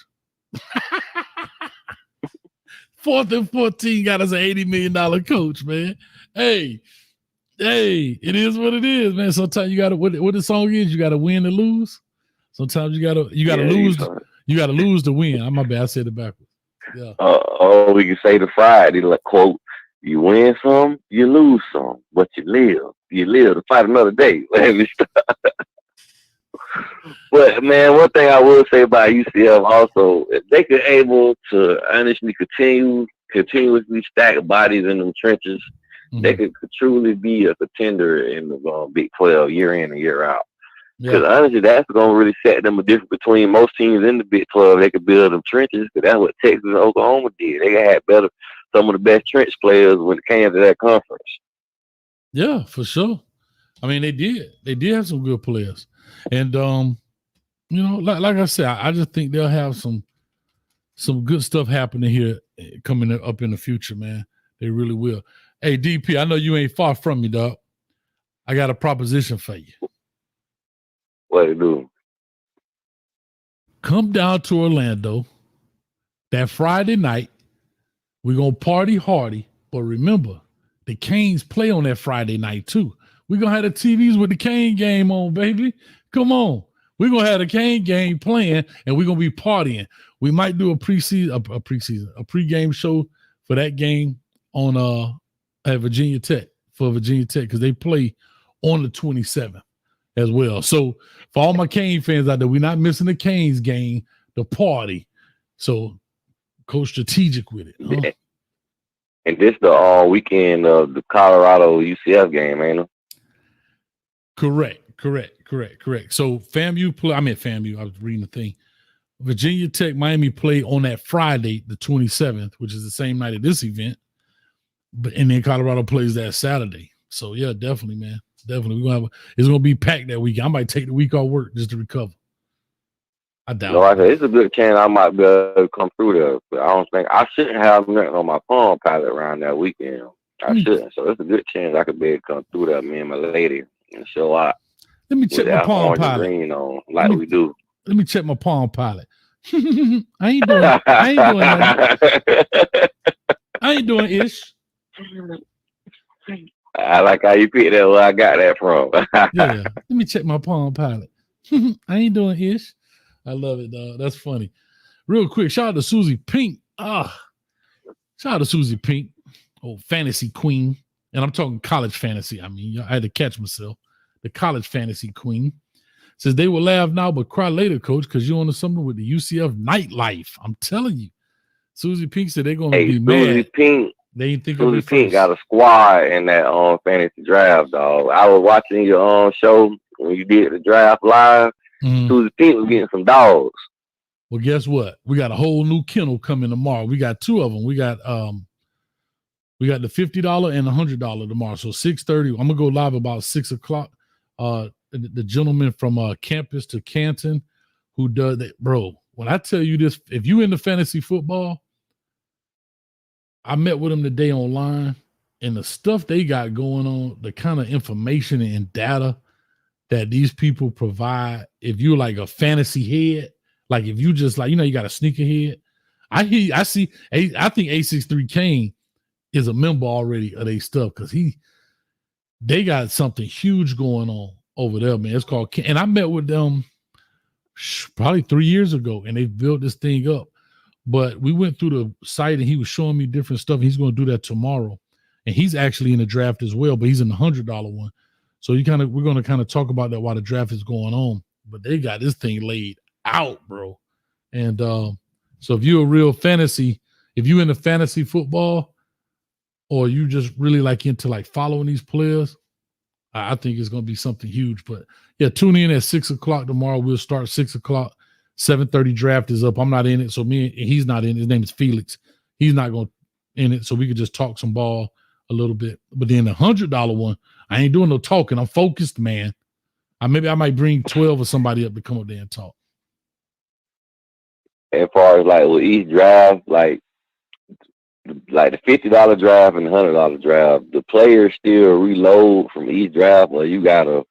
4th and 14 got us an $80 million coach, man. Hey, it is what it is, man. Sometimes you gotta what the song is, you gotta win to lose. Sometimes you gotta lose. You gotta lose to win. My bad, I said it backwards. Yeah. We can say the Friday, quote, you win some, you lose some, but you live. You live to fight another day. But man, one thing I will say about UCF also, if they could able to honestly continuously stack bodies in them trenches, they could truly be a contender in the Big 12 year in and year out. Because honestly, that's going to really set them a difference between most teams in the Big 12. They could build them trenches, because that's what Texas and Oklahoma did. They had some of the best trench players when it came to that conference. Yeah, for sure. I mean, they did. They did have some good players. And, like I said, I just think they'll have some good stuff happening here coming up in the future, man. They really will. Hey, DP, I know you ain't far from me, dog. I got a proposition for you. What to do? Come down to Orlando that Friday night. We're going to party hardy. But remember, the Canes play on that Friday night, too. We're going to have the TVs with the Cane game on, baby. Come on. We're going to have the Cane game playing, and we're going to be partying. We might do a pregame show for that game on at Virginia Tech, because they play on the 27th as well. So for all my Cane fans out there, we're not missing the Canes game, the party. So Coach strategic with it. Huh? And this the weekend of the Colorado UCF game, ain't it? Correct. So FAMU, I was reading the thing. Virginia Tech, Miami play on that Friday, the 27th, which is the same night of this event. And then Colorado plays that Saturday. So yeah, definitely, man. Definitely. It's gonna be packed that weekend. I might take the week off work just to recover. I doubt No, I said it's a good chance I might be able to come through there, but I don't think I shouldn't have nothing on my Palm Pilot around that weekend. I shouldn't. So it's a good chance I could be able to come through there, me and my lady, and show out. Let me check my Palm Pilot. Green on, like we do. Let me check my Palm Pilot. I ain't doing nothing. I ain't doing ish. I like how you picked that where I got that from. Yeah. Let me check my Palm Pilot. I ain't doing ish. I love it, dog. That's funny. Real quick, shout out to Susie Pink. Shout out to Susie Pink, fantasy queen. And I'm talking college fantasy. I mean, I had to catch myself. The college fantasy queen says they will laugh now but cry later, coach, because you're on to something with the UCF nightlife. I'm telling you. Susie Pink said they're going to be mad. They ain't think of it Susie Pink got a squad in that fantasy draft, dog. I was watching your show when you did the draft live. Susie Pink was getting some dogs. Well, guess what? We got a whole new kennel coming tomorrow. We got two of them. We got the $50 and $100 tomorrow. So 6:30. I'm gonna go live about 6 o'clock. The gentleman from Campus to Canton who does that, bro. When I tell you this, if you into fantasy football, I met with him today online, and the stuff they got going on, the kind of information and data that these people provide. If you're like a fantasy head, like if you just like, you got a sneaker head. I think A63 Kane is a member already of their stuff because they got something huge going on over there, man. It's called, and I met with them probably 3 years ago, and they built this thing up. But we went through the site, and he was showing me different stuff. He's going to do that tomorrow, and he's actually in the draft as well, but he's in the $100 one. So we're going to kind of talk about that while the draft is going on. But they got this thing laid out, bro. And so if you're a real fantasy, if you're into fantasy football, or you just really like into like following these players, I think it's going to be something huge. But yeah, tune in at 6 o'clock tomorrow. We'll start 6 o'clock. 7:30 draft is up. I'm not in it, so he's not in it. His name is Felix. He's not going in it, so we could just talk some ball a little bit. But then the $100 one, I ain't doing no talking. I'm focused, man. I might bring 12 or somebody up to come up there and talk. As far as like with each draft, like the $50 draft and the $100 draft, the players still reload from each draft, or you gotta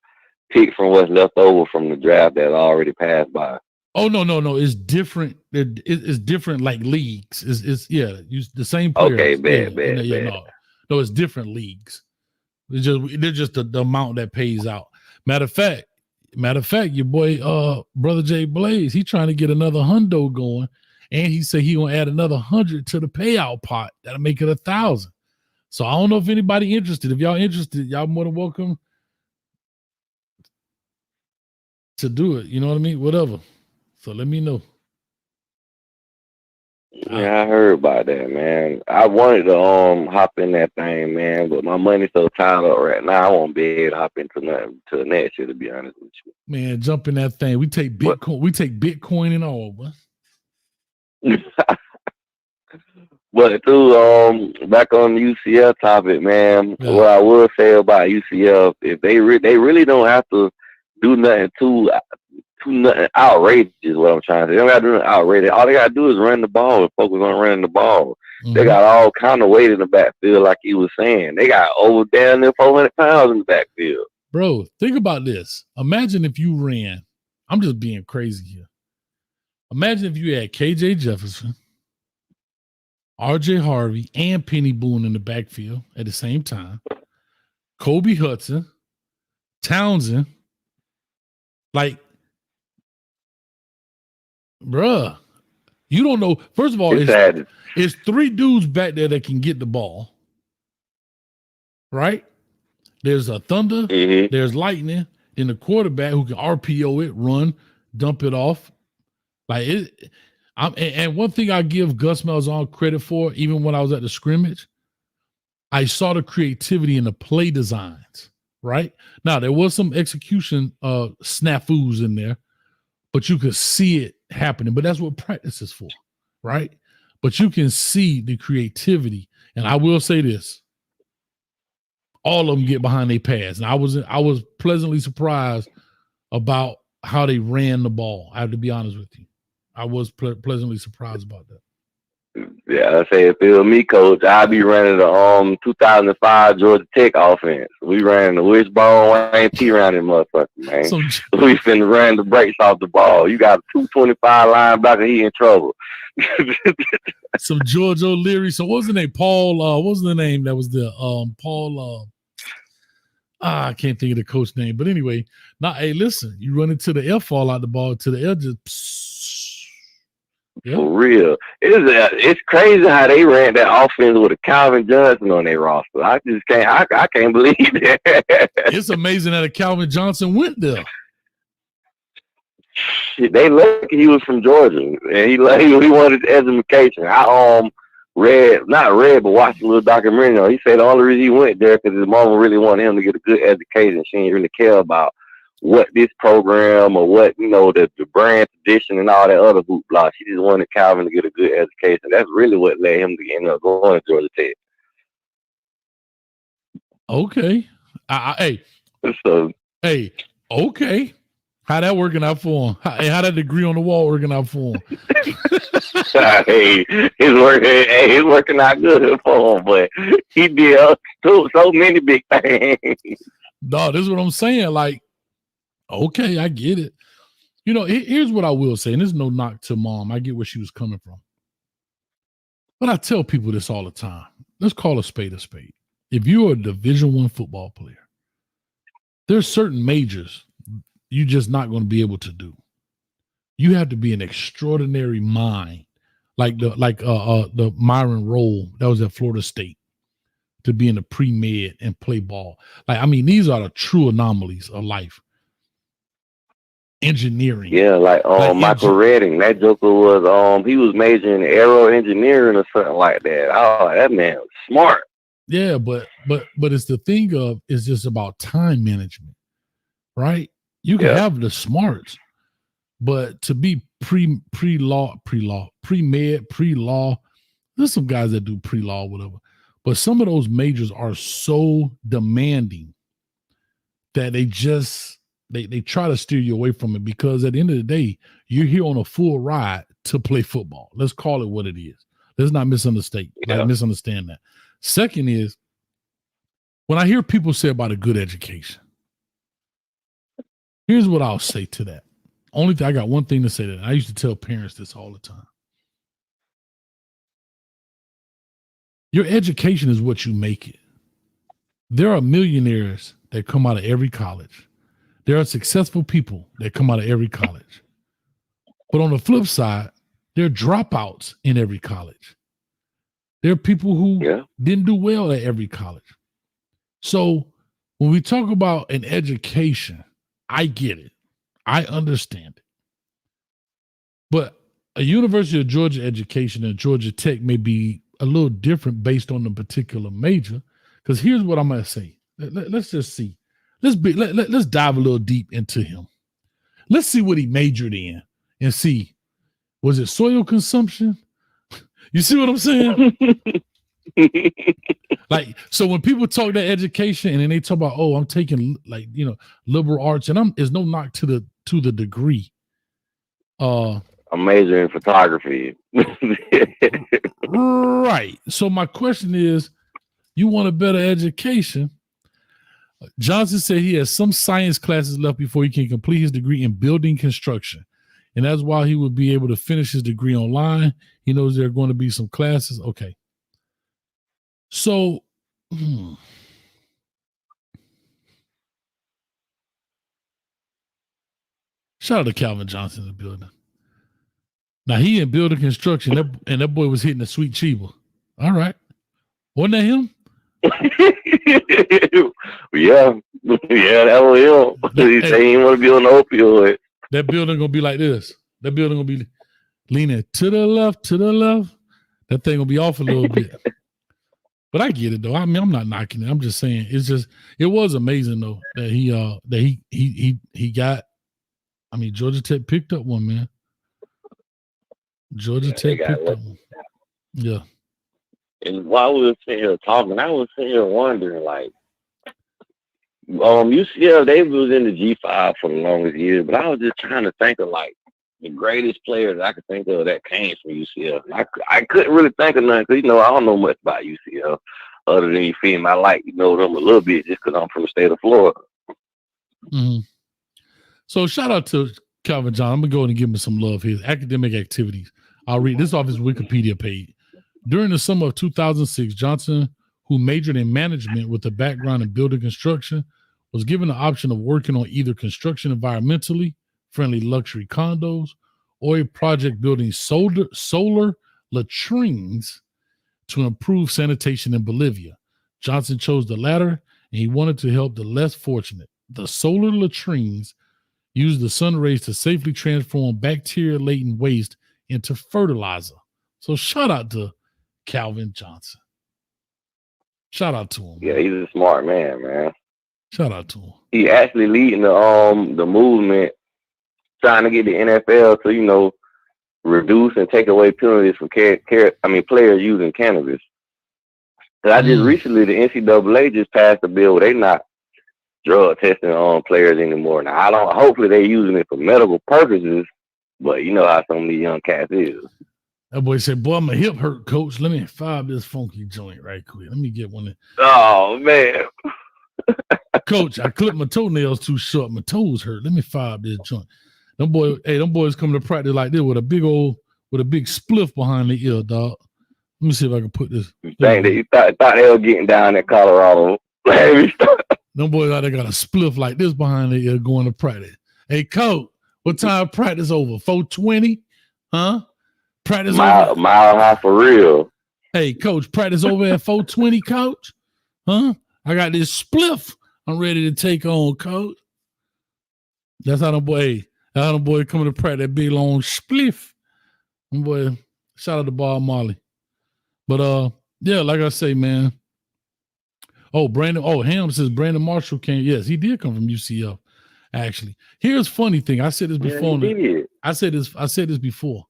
pick from what's left over from the draft that already passed by. Oh no! It's different. It's different, like leagues. It's the same players. Okay, bad. No, it's different leagues. They're just the amount that pays out. Matter of fact, your boy, brother Jay Blaze, he trying to get another hundo going, and he said he gonna add another 100 to the payout pot. That'll make it 1,000. So I don't know if anybody interested. If y'all interested, y'all more than welcome to do it. You know what I mean? Whatever. So let me know. Yeah, I heard about that, man. I wanted to hop in that thing, man, but my money's so tied up right now. I won't be able to hop into nothing till next year, to be honest with you. Man, jump in that thing. We take Bitcoin. We take Bitcoin and all, bro. But too, back on the UCF topic, man. Yeah. What I will say about UCF, if they really don't have to do nothing too nothing outrageous is what I'm trying to say. They don't got to do nothing outrageous. All they got to do is run the ball and focus on running the ball. Mm-hmm. They got all kind of weight in the backfield, like he was saying. They got over down there 400 pounds in the backfield. Bro, think about this. Imagine if you ran. I'm just being crazy here. Imagine if you had KJ Jefferson, RJ Harvey, and Penny Boone in the backfield at the same time. Kobe Hudson, Townsend, like, bruh, you don't know. First of all, it's three dudes back there that can get the ball, right? There's a Thunder, there's Lightning, then the quarterback who can RPO it, run, dump it off. Like And one thing I give Gus Malzahn credit for, even when I was at the scrimmage, I saw the creativity in the play designs, right? Now, there was some execution snafus in there, but you could see it happening. But that's what practice is for, right? But you can see the creativity. And I will say this, all of them get behind their pads. And I was pleasantly surprised about how they ran the ball. I have to be honest with you. I was pleasantly surprised about that. Yeah, I say if it was me, coach, I'd be running the 2005 Georgia Tech offense. We ran the wishbone, ain't T around that motherfucker, man. We finna run the brakes off the ball. You got a 225 linebacker, he in trouble. Some George O'Leary. So what was the name? Paul, what was the name that was there? Paul, I can't think of the coach name. But anyway, now, hey, listen, you run into the air fall out the ball to the edge. Yeah. For real. It's crazy how they ran that offense with a Calvin Johnson on their roster. I just can't I can't believe that. It's amazing that a Calvin Johnson went there. Shit, they lucky he was from Georgia and he wanted education. I watched a little documentary on. He said the only reason he went there because his mama really wanted him to get a good education. She didn't really care about what this program or what, the brand tradition and all that other hoopla. She just wanted Calvin to get a good education. That's really what led him to end up going to Georgia Tech. Okay. Okay. How that working out for him? How that degree on the wall working out for him? He's working out good for him, but he did so many big things. No, this is what I'm saying. Like, okay, I get it. Here's what I will say, and there's no knock to Mom. I get where she was coming from. But I tell people this all the time. Let's call a spade a spade. If you're a Division I football player, there's certain majors you're just not going to be able to do. You have to be an extraordinary mind, like the Myron Rolle that was at Florida State, to be in the pre-med and play ball. These are the true anomalies of life. Engineering. Yeah, Michael Redding. That joker was he was majoring in aero engineering or something like that. Oh, that man was smart. Yeah, but it's the thing of it's just about time management, right? You can have the smarts, but to be pre-med, pre-law, there's some guys that do pre-law, whatever. But some of those majors are so demanding that they try to steer you away from it, because at the end of the day, you're here on a full ride to play football. Let's call it what it is. Let's not misunderstand that. Second is, when I hear people say about a good education, here's what I'll say to that. I got one thing to say to that. I used to tell parents this all the time. Your education is what you make it. There are millionaires that come out of every college. There are successful people that come out of every college. But on the flip side, there are dropouts in every college. There are people who didn't do well at every college. So when we talk about an education, I get it. I understand it. But a University of Georgia education and Georgia Tech may be a little different based on the particular major. Because here's what I'm going to say. Let's just see. Let's dive a little deep into him. Let's see what he majored in and see. Was it soil consumption? You see what I'm saying? So when people talk that education and then they talk about, I'm taking liberal arts, and there's no knock to the degree. I'm majoring in photography. Right. So my question is, you want a better education? Johnson said he has some science classes left before he can complete his degree in building construction. And that's why he would be able to finish his degree online. He knows there are going to be some classes. Okay. So, shout out to Calvin Johnson in the building. Now, he in building construction, and that boy was hitting a sweet Chiba. All right. Wasn't that him? Yeah, that was him. He said he didn't want to be on the opioid. That building gonna be like this. That building gonna be leaning to the left, that thing will be off a little bit. But I get it though. I mean, I'm not knocking it. I'm just saying it was amazing though that he got. I mean, Georgia Tech picked up one, man. Georgia Tech picked up one. Yeah. And while we were sitting here talking, I was sitting here wondering, like, UCF, they was in the G5 for the longest years, but I was just trying to think of like the greatest players I could think of that came from UCF. I couldn't really think of none because I don't know much about UCF other than I like them a little bit just because I'm from the state of Florida. Mm-hmm. So shout out to Calvin John. I'm gonna go ahead and give him some love here. Academic activities. I'll read this off his Wikipedia page. During the summer of 2006, Johnson, who majored in management with a background in building construction, was given the option of working on either construction environmentally friendly luxury condos or a project building solar latrines to improve sanitation in Bolivia. Johnson chose the latter, and he wanted to help the less fortunate. The solar latrines use the sun rays to safely transform bacteria-laden waste into fertilizer. So shout out to Calvin Johnson. Shout out to him. Yeah, he's a smart man. Shout out to him. He actually leading the movement, trying to get the NFL to reduce and take away penalties for players using cannabis. I just recently the NCAA just passed a bill where they not drug testing on players anymore. Now hopefully they're using it for medical purposes, but you know how some of these young cats is. That boy said, "Boy, my hip hurt, coach. Let me fob this funky joint right quick. Let me get one." Oh man. Coach, I clipped my toenails too short. My toes hurt. Let me fob this joint. Them boys come to practice like this with a big spliff behind the ear, dog. Let me see if I can put this. Dang, you thought they were getting down in Colorado. Them boys out there got a spliff like this behind the ear going to practice. Hey, coach, what time practice over? 4:20? Huh? Practice over? Mile high for real. Hey, coach, practice over at 4:20, coach? Huh? I got this spliff I'm ready to take on, coach. That's how them boy coming to practice that big long spliff. Them boy, shout out to Bob Marley. But yeah, like I say, man. Ham says Brandon Marshall came. Yes, he did come from UCF. Actually, here's funny thing. I said this before. I said this before,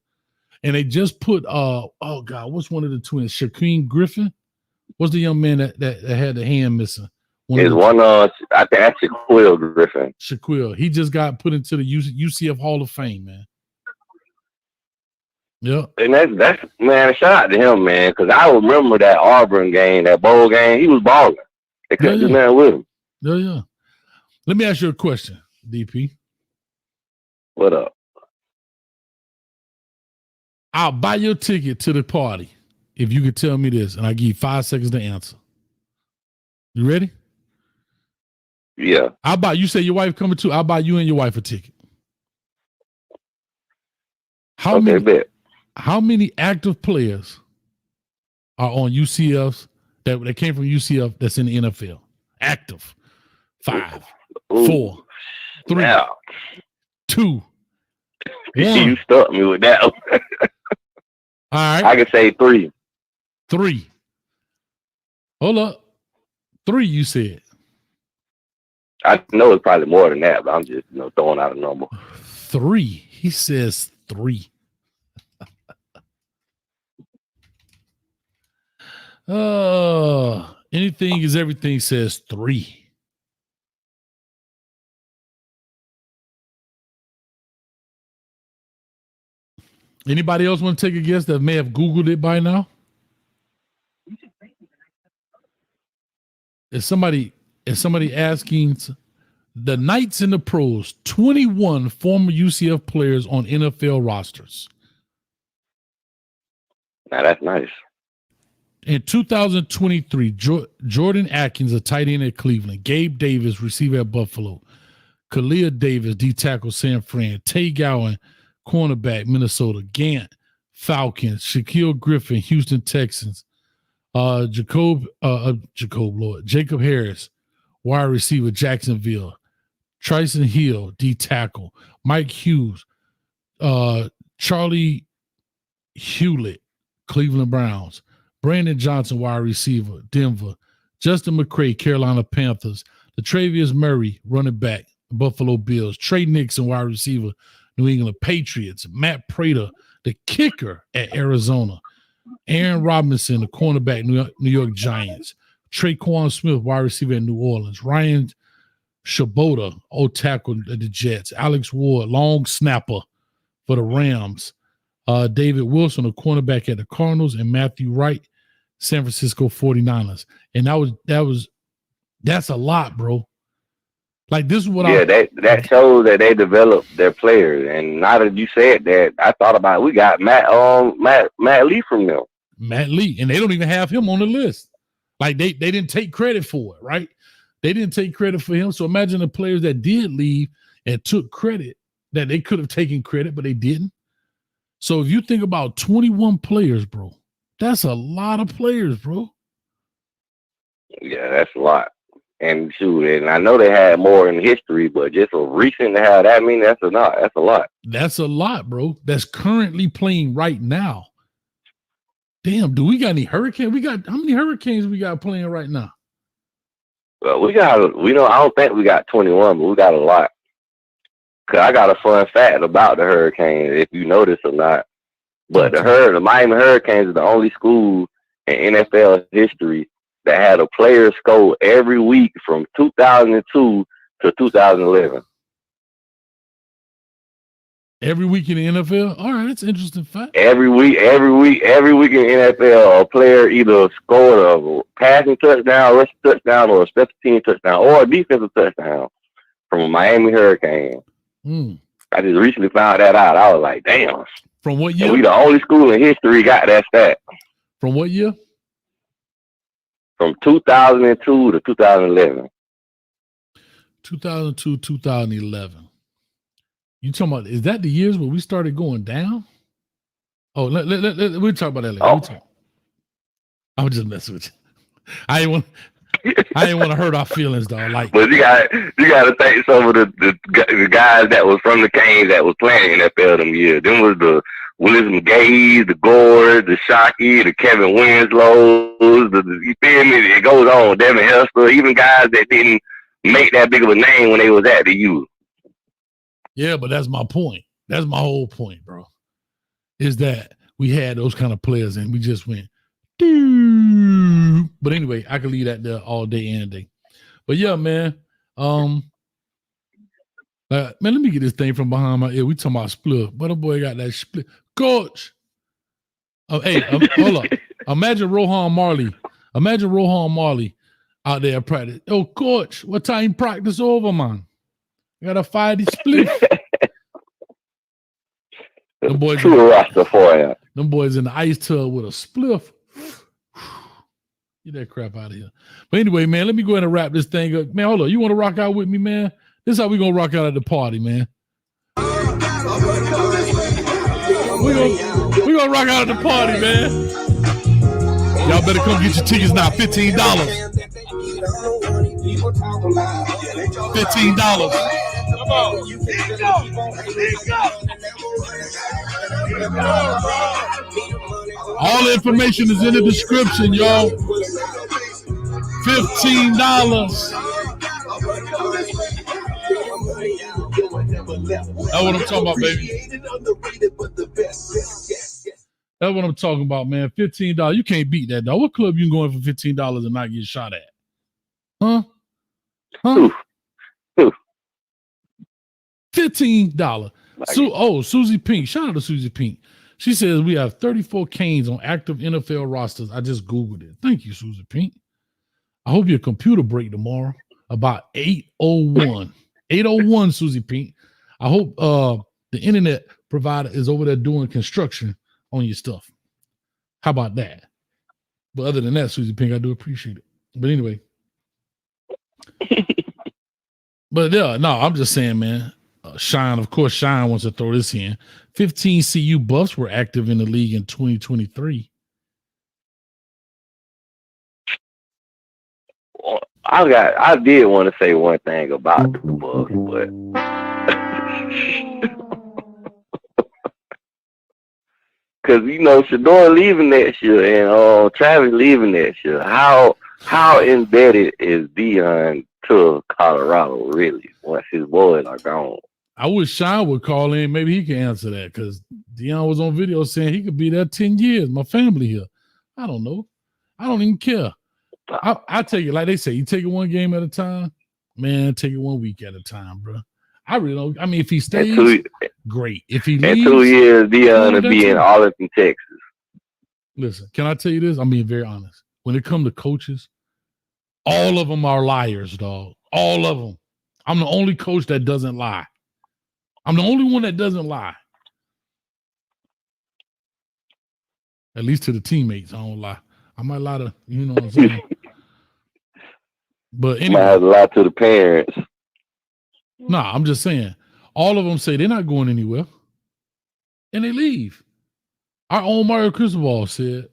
and they just put what's one of the twins? Shaquem Griffin. What's the young man that had the hand missing? I think that's Shaquille Griffin. Shaquille. He just got put into the UCF Hall of Fame, man. Yeah. And that's man, shout out to him, man, because I remember that Auburn game, that bowl game. He was balling. They couldn't do nothing with him. Yeah. Let me ask you a question, DP. What up? I'll buy your ticket to the party if you could tell me this, and I give you 5 seconds to answer. You ready? Yeah. You say your wife coming too. I'll buy you and your wife a ticket. How many active players are on UCF's that came from UCF that's in the NFL? Active. 5, 4, 3, 2, 1. You stuck me with that. All right. I can say 3. 3. Hold up. 3, you said. I know it's probably more than that, but I'm just throwing out a number. 3. He says 3. Anything is everything says 3. Anybody else want to take a guess that may have Googled it by now? Is somebody asking the Knights and the Pros, 21 former UCF players on NFL rosters. Now that's nice. In 2023, Jordan Atkins, a tight end at Cleveland, Gabe Davis, receiver at Buffalo, Kalia Davis, D tackle San Fran, Tay Gowan, cornerback Minnesota, Gant, Falcons, Shaquille Griffin, Houston Texans, Jacob Harris, wide receiver Jacksonville, Tryson Hill, D tackle, Mike Hughes, Charlie Hewlett, Cleveland Browns. Brandon Johnson, wide receiver, Denver. Justin McCray, Carolina Panthers. Latavius Murray, running back, Buffalo Bills. Trey Nixon, wide receiver, New England Patriots. Matt Prater, the kicker at Arizona. Aaron Robinson, the cornerback, New York Giants. Traquan Smith, wide receiver at New Orleans. Ryan Shabota, old tackle at the Jets. Alex Ward, long snapper for the Rams. David Wilson, a cornerback at the Cardinals. And Matthew Wright, San Francisco 49ers. And that's a lot, bro. Like, this is what that shows that they developed their players. And now that you said that, I thought about it. We got Matt Lee from them. Matt Lee, and they don't even have him on the list. Like, they didn't take credit for it, right? They didn't take credit for him. So imagine the players that did leave and took credit, that they could have taken credit, but they didn't. So if you think about 21 players, bro, that's a lot of players, bro. Yeah, that's a lot. And shoot, and I know they had more in history, but just for recent to have that, I mean, that's a lot. That's a lot. That's a lot, bro. That's currently playing right now. Damn, do we got any Hurricanes? How many Hurricanes we got playing right now? Well, I don't think we got 21, but we got a lot. Cause I got a fun fact about the Hurricanes, if you notice or not. But the Miami Hurricanes is the only school in NFL history that had a player score every week from 2002 to 2011. Every week in the NFL? All right, that's an interesting fact. Every week in the NFL, a player either scored a passing touchdown, rushing touchdown, or a special team touchdown, or a defensive touchdown from a Miami Hurricane. I just recently found that out. I was like, damn. From what year? And we the only school in history got that stat. From what year? From 2002 to 2011. 2002, 2011. You talking about, is that the years where we started going down? Oh, we'll talk about that later. Oh. I was just messing with you. I didn't want to hurt our feelings, though. Like, but you got to thank some of the guys that was from the Canes that was playing NFL them years. Them was the Willis Gaze, the Gore, the Shockey, the Kevin Winslows, you feel me? It goes on. Devin Hester, even guys that didn't make that big of a name when they was at the U. Yeah, but that's my point. That's my whole point, bro. Is that we had those kind of players and we just went, doo. But anyway, I could leave that there all day and day. But yeah, man. Man, let me get this thing from behind my ear. We talking about split. But the boy got that split. Coach. Hey, hold up. Imagine Rohan Marley out there at practice. Yo, coach, what time practice over, man? I gotta fire the split. Them boys in the ice tub with a spliff. Get that crap out of here. But anyway, man, let me go ahead and wrap this thing up. Man, hold on. You want to rock out with me, man? This is how we gonna rock out at the party, man. We gonna rock out at the party, man. Y'all better come get your tickets now. $15. $15. Come on. All the information is in the description, y'all. $15. That's what I'm talking about, baby. That's what I'm talking about, man. $15. You can't beat that, dog. What club you going for $15 and not get shot at? Huh? $15. Susie Pink. Shout out to Susie Pink. She says we have 34 Canes on active NFL rosters. I just Googled it. Thank you, Susie Pink. I hope your computer break tomorrow about 8:01. 8:01, Susie Pink. I hope the internet provider is over there doing construction on your stuff. How about that? But other than that, Susie Pink, I do appreciate it. But anyway. But yeah, no, I'm just saying, man. Shine wants to throw this in. 15 CU Buffs were active in the league in 2023. I did want to say one thing about the Buffs, but because Shador leaving next year and Travis leaving next year. How embedded is Deion to Colorado really once his boys are gone? I wish Sean would call in. Maybe he can answer that because Deion was on video saying he could be there 10 years. My family here. I don't know. I don't even care. I take it like they say. You take it one game at a time. Man, take it 1 week at a time, bro. I really don't. I mean, if he stays, great. If he leaves, in 2 years, Deion will be in Arlington, Texas. Listen, can I tell you this? I'm being very honest. When it comes to coaches, all of them are liars, dog. All of them. I'm the only coach that doesn't lie. I'm the only one that doesn't lie. At least to the teammates, I don't lie. I might lie to, you know what I'm saying? But anyway. Might have to lie to the parents. Nah, I'm just saying. All of them say they're not going anywhere. And they leave. Our own Mario Cristobal said,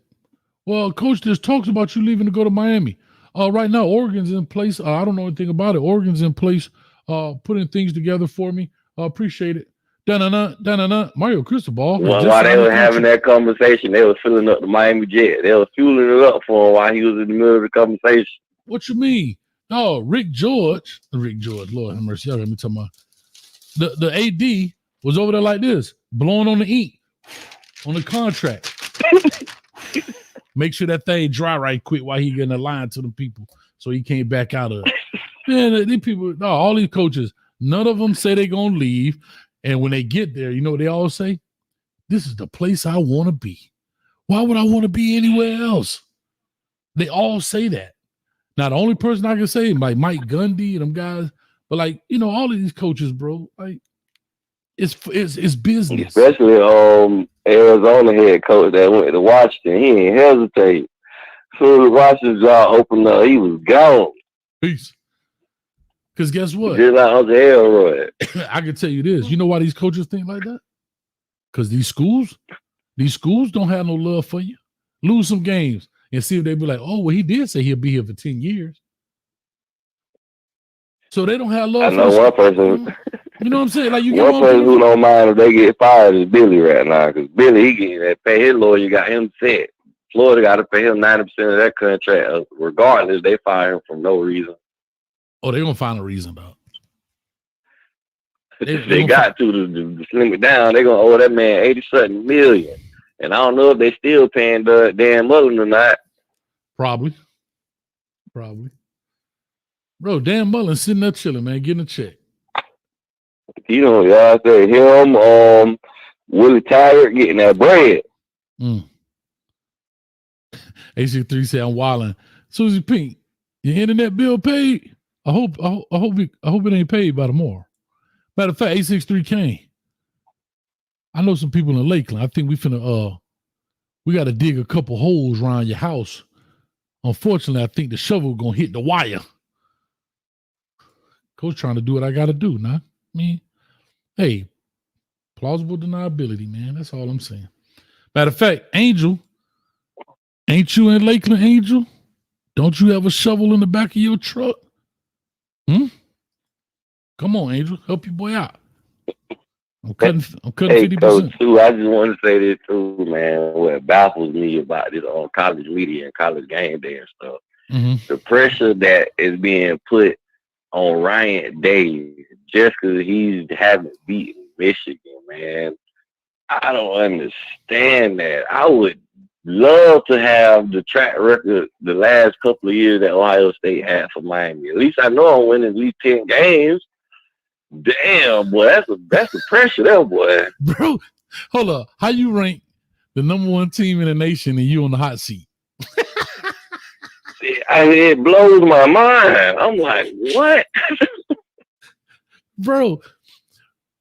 well, coach, there's talks about you leaving to go to Miami. Right now, Oregon's in place. I don't know anything about it. Oregon's in place, putting things together for me. Appreciate it. Da-na-na. Mario Cristobal. Well, while they were having that conversation, they were filling up the Miami jet. They were fueling it up for him while he was in the middle of the conversation. What you mean? Oh, Rick George, Lord have mercy. Y'all got me talking about. The AD was over there like this, blowing on the ink on the contract. Make sure that thing dry right quick while he getting a line to the people so he can't back out of it. Man, these people, no, all these coaches, none of them say they're going to leave. And when they get there, you know what they all say? This is the place I want to be. Why would I want to be anywhere else? They all say that. Now, the only person I can say, like Mike Gundy and them guys, but like, all of these coaches, bro, like, it's business. Especially Arizona head coach that went to Washington. He ain't hesitate. So the Washington job opened up, he was gone. Peace. Because guess what? Just like Uncle Elroy. I can tell you this. You know why these coaches think like that? Because these schools don't have no love for you. Lose some games and see if they be like, oh, well, he did say he'll be here for 10 years. So they don't have love. I know one person. You know what I'm saying? Like one person who don't mind if they get fired is Billy right now. Because Billy, he getting that pay. His lawyer got him set. Florida got to pay him 90% of that contract. Regardless, they fire him for no reason. Oh, they're going to find a reason, though. They got to slim it down. They're going to owe that man $80-something million. And I don't know if they still paying Dan Mullen or not. Probably. Bro, Dan Mullen sitting there chilling, man, getting a check. Y'all say him, Willie Taggart getting that bread. AC3 said, I'm wilding. Susie Pink, your internet bill paid? I hope it ain't paid by tomorrow. Matter of fact, A63 came. I know some people in Lakeland. I think we got to dig a couple holes around your house. Unfortunately, I think the shovel gonna hit the wire. Coach trying to do what I got to do, nah. I mean, hey, plausible deniability, man. That's all I'm saying. Matter of fact, Angel, ain't you in Lakeland, Angel? Don't you have a shovel in the back of your truck? Come on, Angel. Help your boy out. I'm cutting 50%. Coach, too, I just want to say this, too, man. What baffles me about this on college media and college game day and stuff. The pressure that is being put on Ryan Day just because he haven't beaten Michigan, man. I don't understand that. I would love to have the track record the last couple of years that Ohio State had for Miami. At least I know I'm winning at least 10 games. Damn, boy, that's the pressure there, boy. Bro, hold up. How you rank the number one team in the nation and you on the hot seat? It blows my mind. I'm like, what? Bro,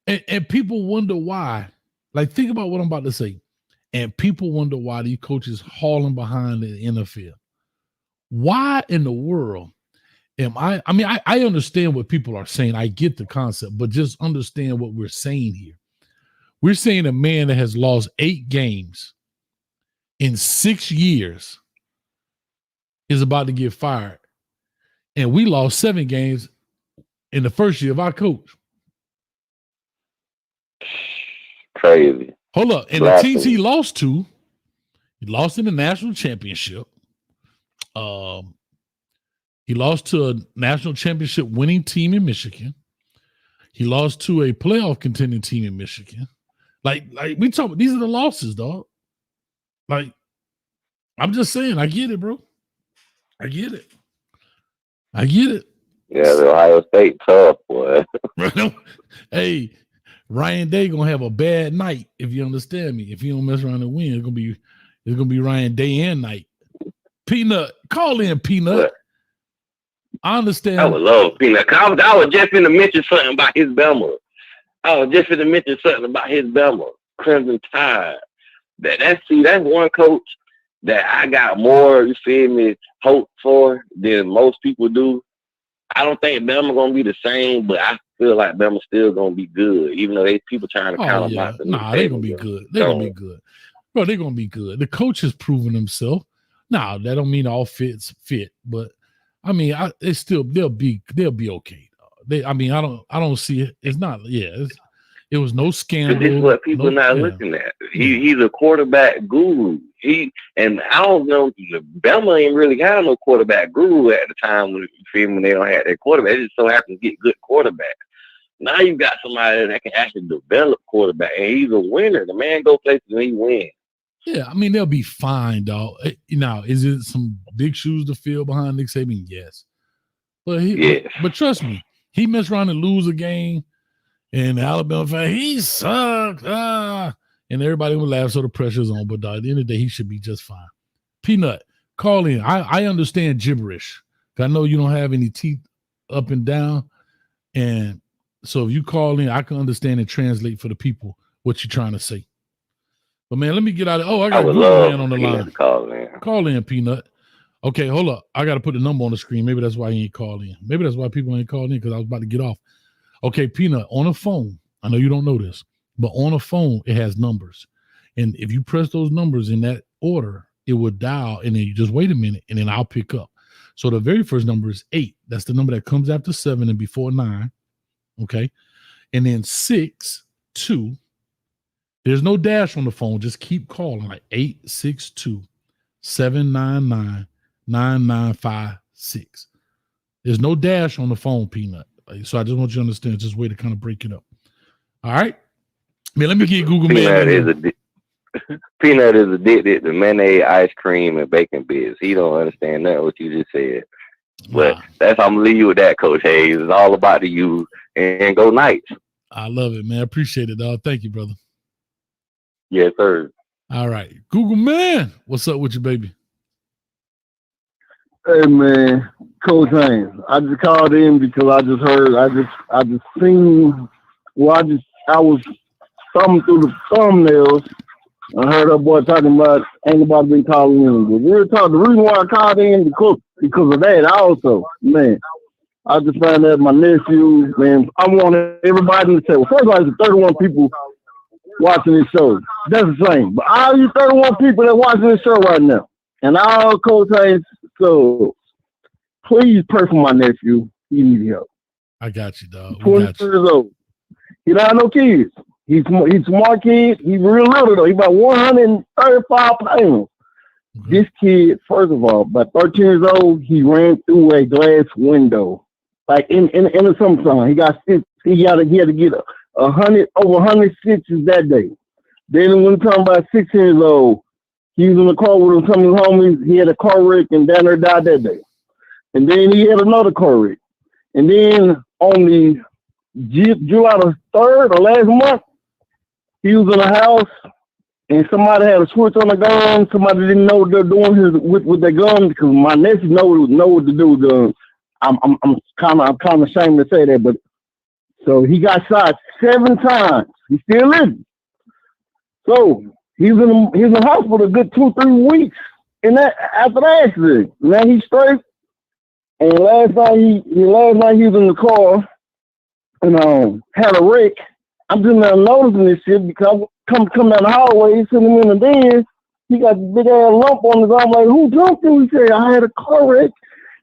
and people wonder why. Like, think about what I'm about to say. And people wonder why these coaches hauling behind the NFL. Why in the world am I mean, I understand what people are saying. I get the concept, but just understand what we're saying here. We're saying a man that has lost 8 games in 6 years is about to get fired. And we lost 7 games in the first year of our coach. Crazy. Hold up. And the teams he lost to, he lost in the national championship. He lost to a national championship winning team in Michigan. He lost to a playoff contending team in Michigan. Like we talk, these are the losses, dog. Like, I'm just saying, I get it, bro. I get it. Yeah, the Ohio State tough, boy. Hey, Ryan Day gonna have a bad night if you understand me. If you don't mess around and win, it's gonna be Ryan Day and night. Peanut, call in, Peanut. What? I understand. I would love Peanut. I was just going to mention something about his Bama. Crimson Tide. That's one coach that I got more, you feel me, hope for than most people do. I don't think Bama gonna be the same, but I feel like Bama's still gonna be good, even though people trying to count them out. Nah, they're gonna be good. They're gonna be good. Bro, they're gonna be good. The coach has proven himself. Now, that don't mean all fit, but I mean, they'll be okay. I don't see it. It's not. Yeah, it was no scandal. This is what people not looking at. He's a quarterback guru. And I don't know. Bama ain't really had no quarterback guru at the time when they don't have their quarterback. It just so happens to get good quarterback. Now you got somebody that can actually develop quarterback, and he's a winner. The man go places and he wins. Yeah, I mean, they'll be fine, dog. Now, is it some big shoes to fill behind Nick Saban? Yes. But trust me, he messed around and lose a game, and the Alabama fan, he sucks. And everybody will laugh, so the pressure's on. But at the end of the day, he should be just fine. Peanut, call in. I understand gibberish. I know you don't have any teeth up and down. And so if you call in, I can understand and translate for the people what you're trying to say. But man, let me get out of. I got Google Man on the line. Call in, Peanut. Okay, hold up. I got to put the number on the screen. Maybe that's why he ain't called in. Maybe that's why people ain't called in, because I was about to get off. Okay, Peanut, on a phone. I know you don't know this, but on a phone it has numbers, and if you press those numbers in that order, it will dial, and then you just wait a minute, and then I'll pick up. So the very first number is 8. That's the number that comes after 7 and before 9. Okay, and then 6 2. There's no dash on the phone. Just keep calling, like 862-799-9956. There's no dash on the phone, Peanut. So I just want you to understand. Just way to kind of break it up. All right, man. Let me get Google Man. Peanut is addicted to mayonnaise, ice cream, and bacon bits. He don't understand that what you just said. But I'm gonna leave you with that, Coach Hayes. It's all about the you and go Knights. I love it, man. I appreciate it, dog. Thank you, brother. Yes, sir. All right. Google Man, what's up with you, baby? Hey, man. Coach Hayes. I just called in because I just heard, I just seen, I was thumbing through the thumbnails. I heard that boy talking about ain't nobody been calling in. But the reason why I called in because of that also, man. I just found out my nephew, man. I wanted everybody to say, well, first of all, there's 31 people watching this show. That's the same. But all you 31 people that watching this show right now, and all Coach Hayes, so please pray for my nephew. He needs help. I got you, dog. He's 20 years old. He don't have no kids. He's a smart kid. He's real little though. He's about 135 pounds. Mm-hmm. This kid, first of all, about 13 years old, he ran through a glass window. Like in the summertime. He had to get 100 stitches that day. Then when talking about 6 years old, he was in the car with some of his homies. He had a car wreck and down there died that day. And then he had another car wreck. And then on the July the 3rd or last month, he was in a house and somebody had a switch on the gun. Somebody didn't know what they're doing with their gun, because my nephew know what to do with guns. I'm kind of ashamed to say that, but so he got shot 7 times. He's still living. So he's in the hospital a good 2-3 weeks. And that after the accident, now he's straight. And last night he was in the car and had a wreck. I'm just not noticing this shit because come down the hallway, he's sitting in the bed. He got a big ass lump on his arm. Like, who jumped him? He said, I had a car wreck.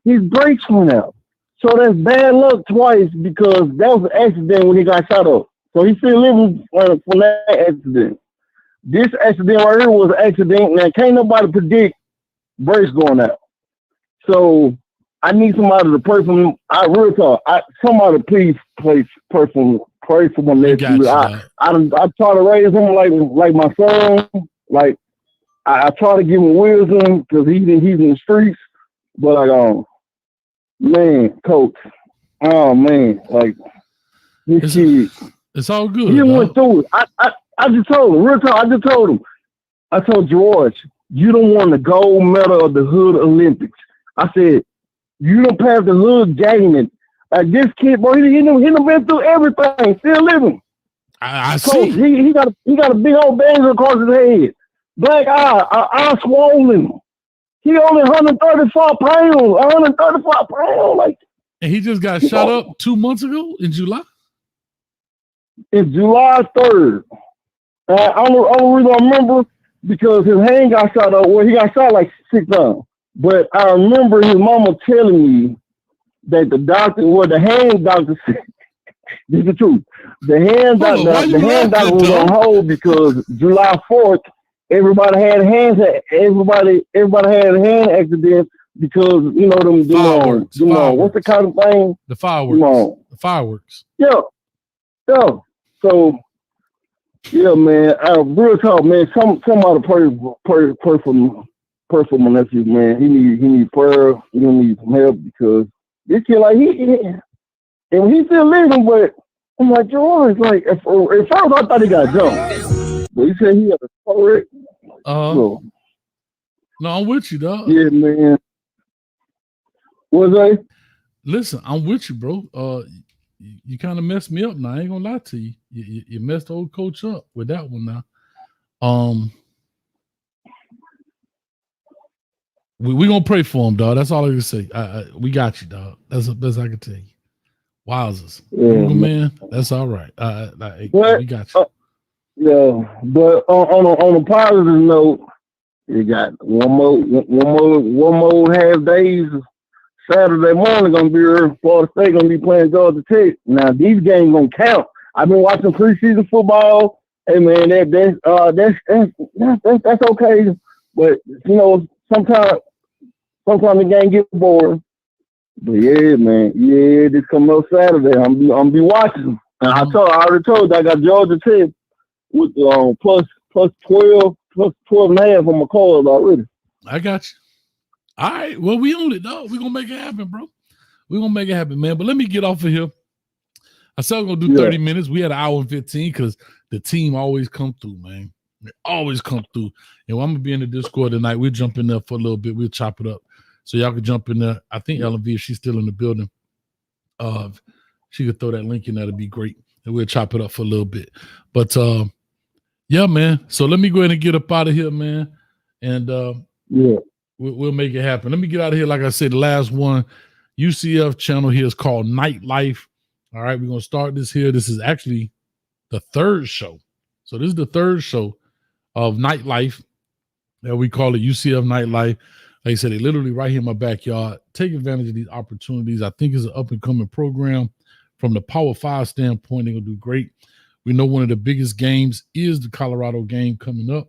His brakes went out. So that's bad luck twice, because that was an accident when he got shot up. So he's still living from that accident. This accident right here was an accident. Now, can't nobody predict brakes going out. So I need somebody to pray for me. Somebody please pray for my nephew. I try to raise him like my son. Like I try to give him wisdom because he's in the streets. But man, coach, oh man, like this kid. It's all good. He went through it. I just told him, real talk. I told George, you don't want the gold medal of the Hood Olympics. I said, you don't pass the Hood gaming. Like this kid, bro, he done been through everything, still living. I see. He got a big old bang across his head. Black eye swollen. He only 135 pounds. Like, and he just got shot up 2 months ago in July? It's July 3rd. Only reason I remember because his hand got shot up. Well, he got shot like 6 times. But I remember his mama telling me that the hand doctor said, this is the truth. The hand doctor was on hold because July 4th, everybody had a hand accident because them fireworks. What's the kind of thing? The fireworks. The fireworks. Yeah. So yeah, man. Real talk, man. Somebody pray for my nephew, man. He need prayer. He need some help because this kid, like and he's still living, but I'm like, George, like at first I thought he got jumped, but he said he had a car wreck. No, I'm with you, dog. Yeah, man. What's that? Listen, I'm with you, bro. You kind of messed me up now. I ain't gonna lie to you. You messed old coach up with that one now. We gonna pray for him, dog. That's all I can say. We got you, dog. That's the best I can tell you. Wowzers, man. That's all right. We got you. Yeah, but on a positive note, you got one more half days. Saturday morning gonna be here. Florida State gonna be playing Georgia Tech. Now these games gonna count. I've been watching preseason football. Hey man, that's okay. But sometimes the game gets boring. But yeah, man, this coming up Saturday, I'm be watching. And I already told you I got Georgia Tech with plus 12 and a half on my cards already. I got you. All right. Well, we own it, dog. We're going to make it happen, bro. We're going to make it happen, man. But let me get off of here. I said I'm going to do 30 minutes. We had an hour and 15 because the team always come through, man. They always come through. And I'm going to be in the Discord tonight. We'll jump in there for a little bit. We'll chop it up. So y'all can jump in there. I think Ellen V, if she's still in the building, she could throw that link in there. That'd be great. And we'll chop it up for a little bit. But, yeah, man. So let me go ahead and get up out of here, man. And, We'll make it happen. Let me get out of here. Like I said, the last one, UCF channel here is called Nightlife. All right, we're going to start this here. This is actually the third show. So this is the third show of Nightlife that we call it UCF Nightlife. Like I said, they literally right here in my backyard. Take advantage of these opportunities. I think it's an up-and-coming program. From the Power 5 standpoint, they're going to do great. We know one of the biggest games is the Colorado game coming up.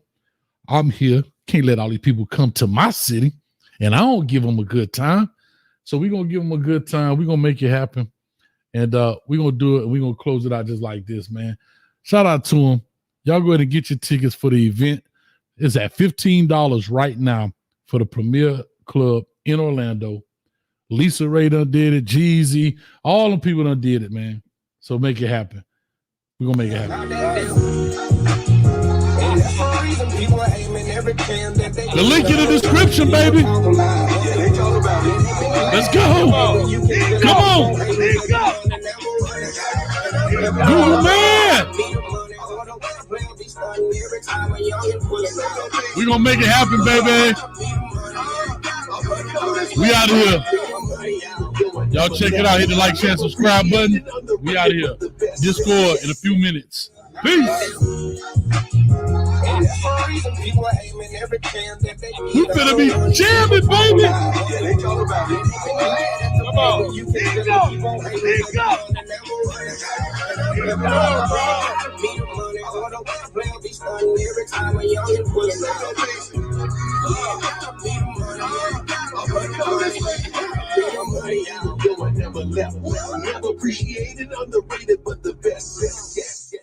I'm here. Can't let all these people come to my city and I don't give them a good time. So we're going to give them a good time. We're going to make it happen. And we're going to do it. And we're going to close it out just like this, man. Shout out to them. Y'all go ahead and get your tickets for the event. It's at $15 right now for the Premier Club in Orlando. Lisa Ray done did it. Jeezy. All the people done did it, man. So make it happen. We're going to make it happen. The link in the description, baby. Let's go. Come on. Google man. We're going to make it happen, baby. We out of here. Y'all check it out. Hit the like, share, subscribe button. We out of here. Discord in a few minutes. Peace. You better be jamming, baby. Come on. Let's go. time when you only pulling the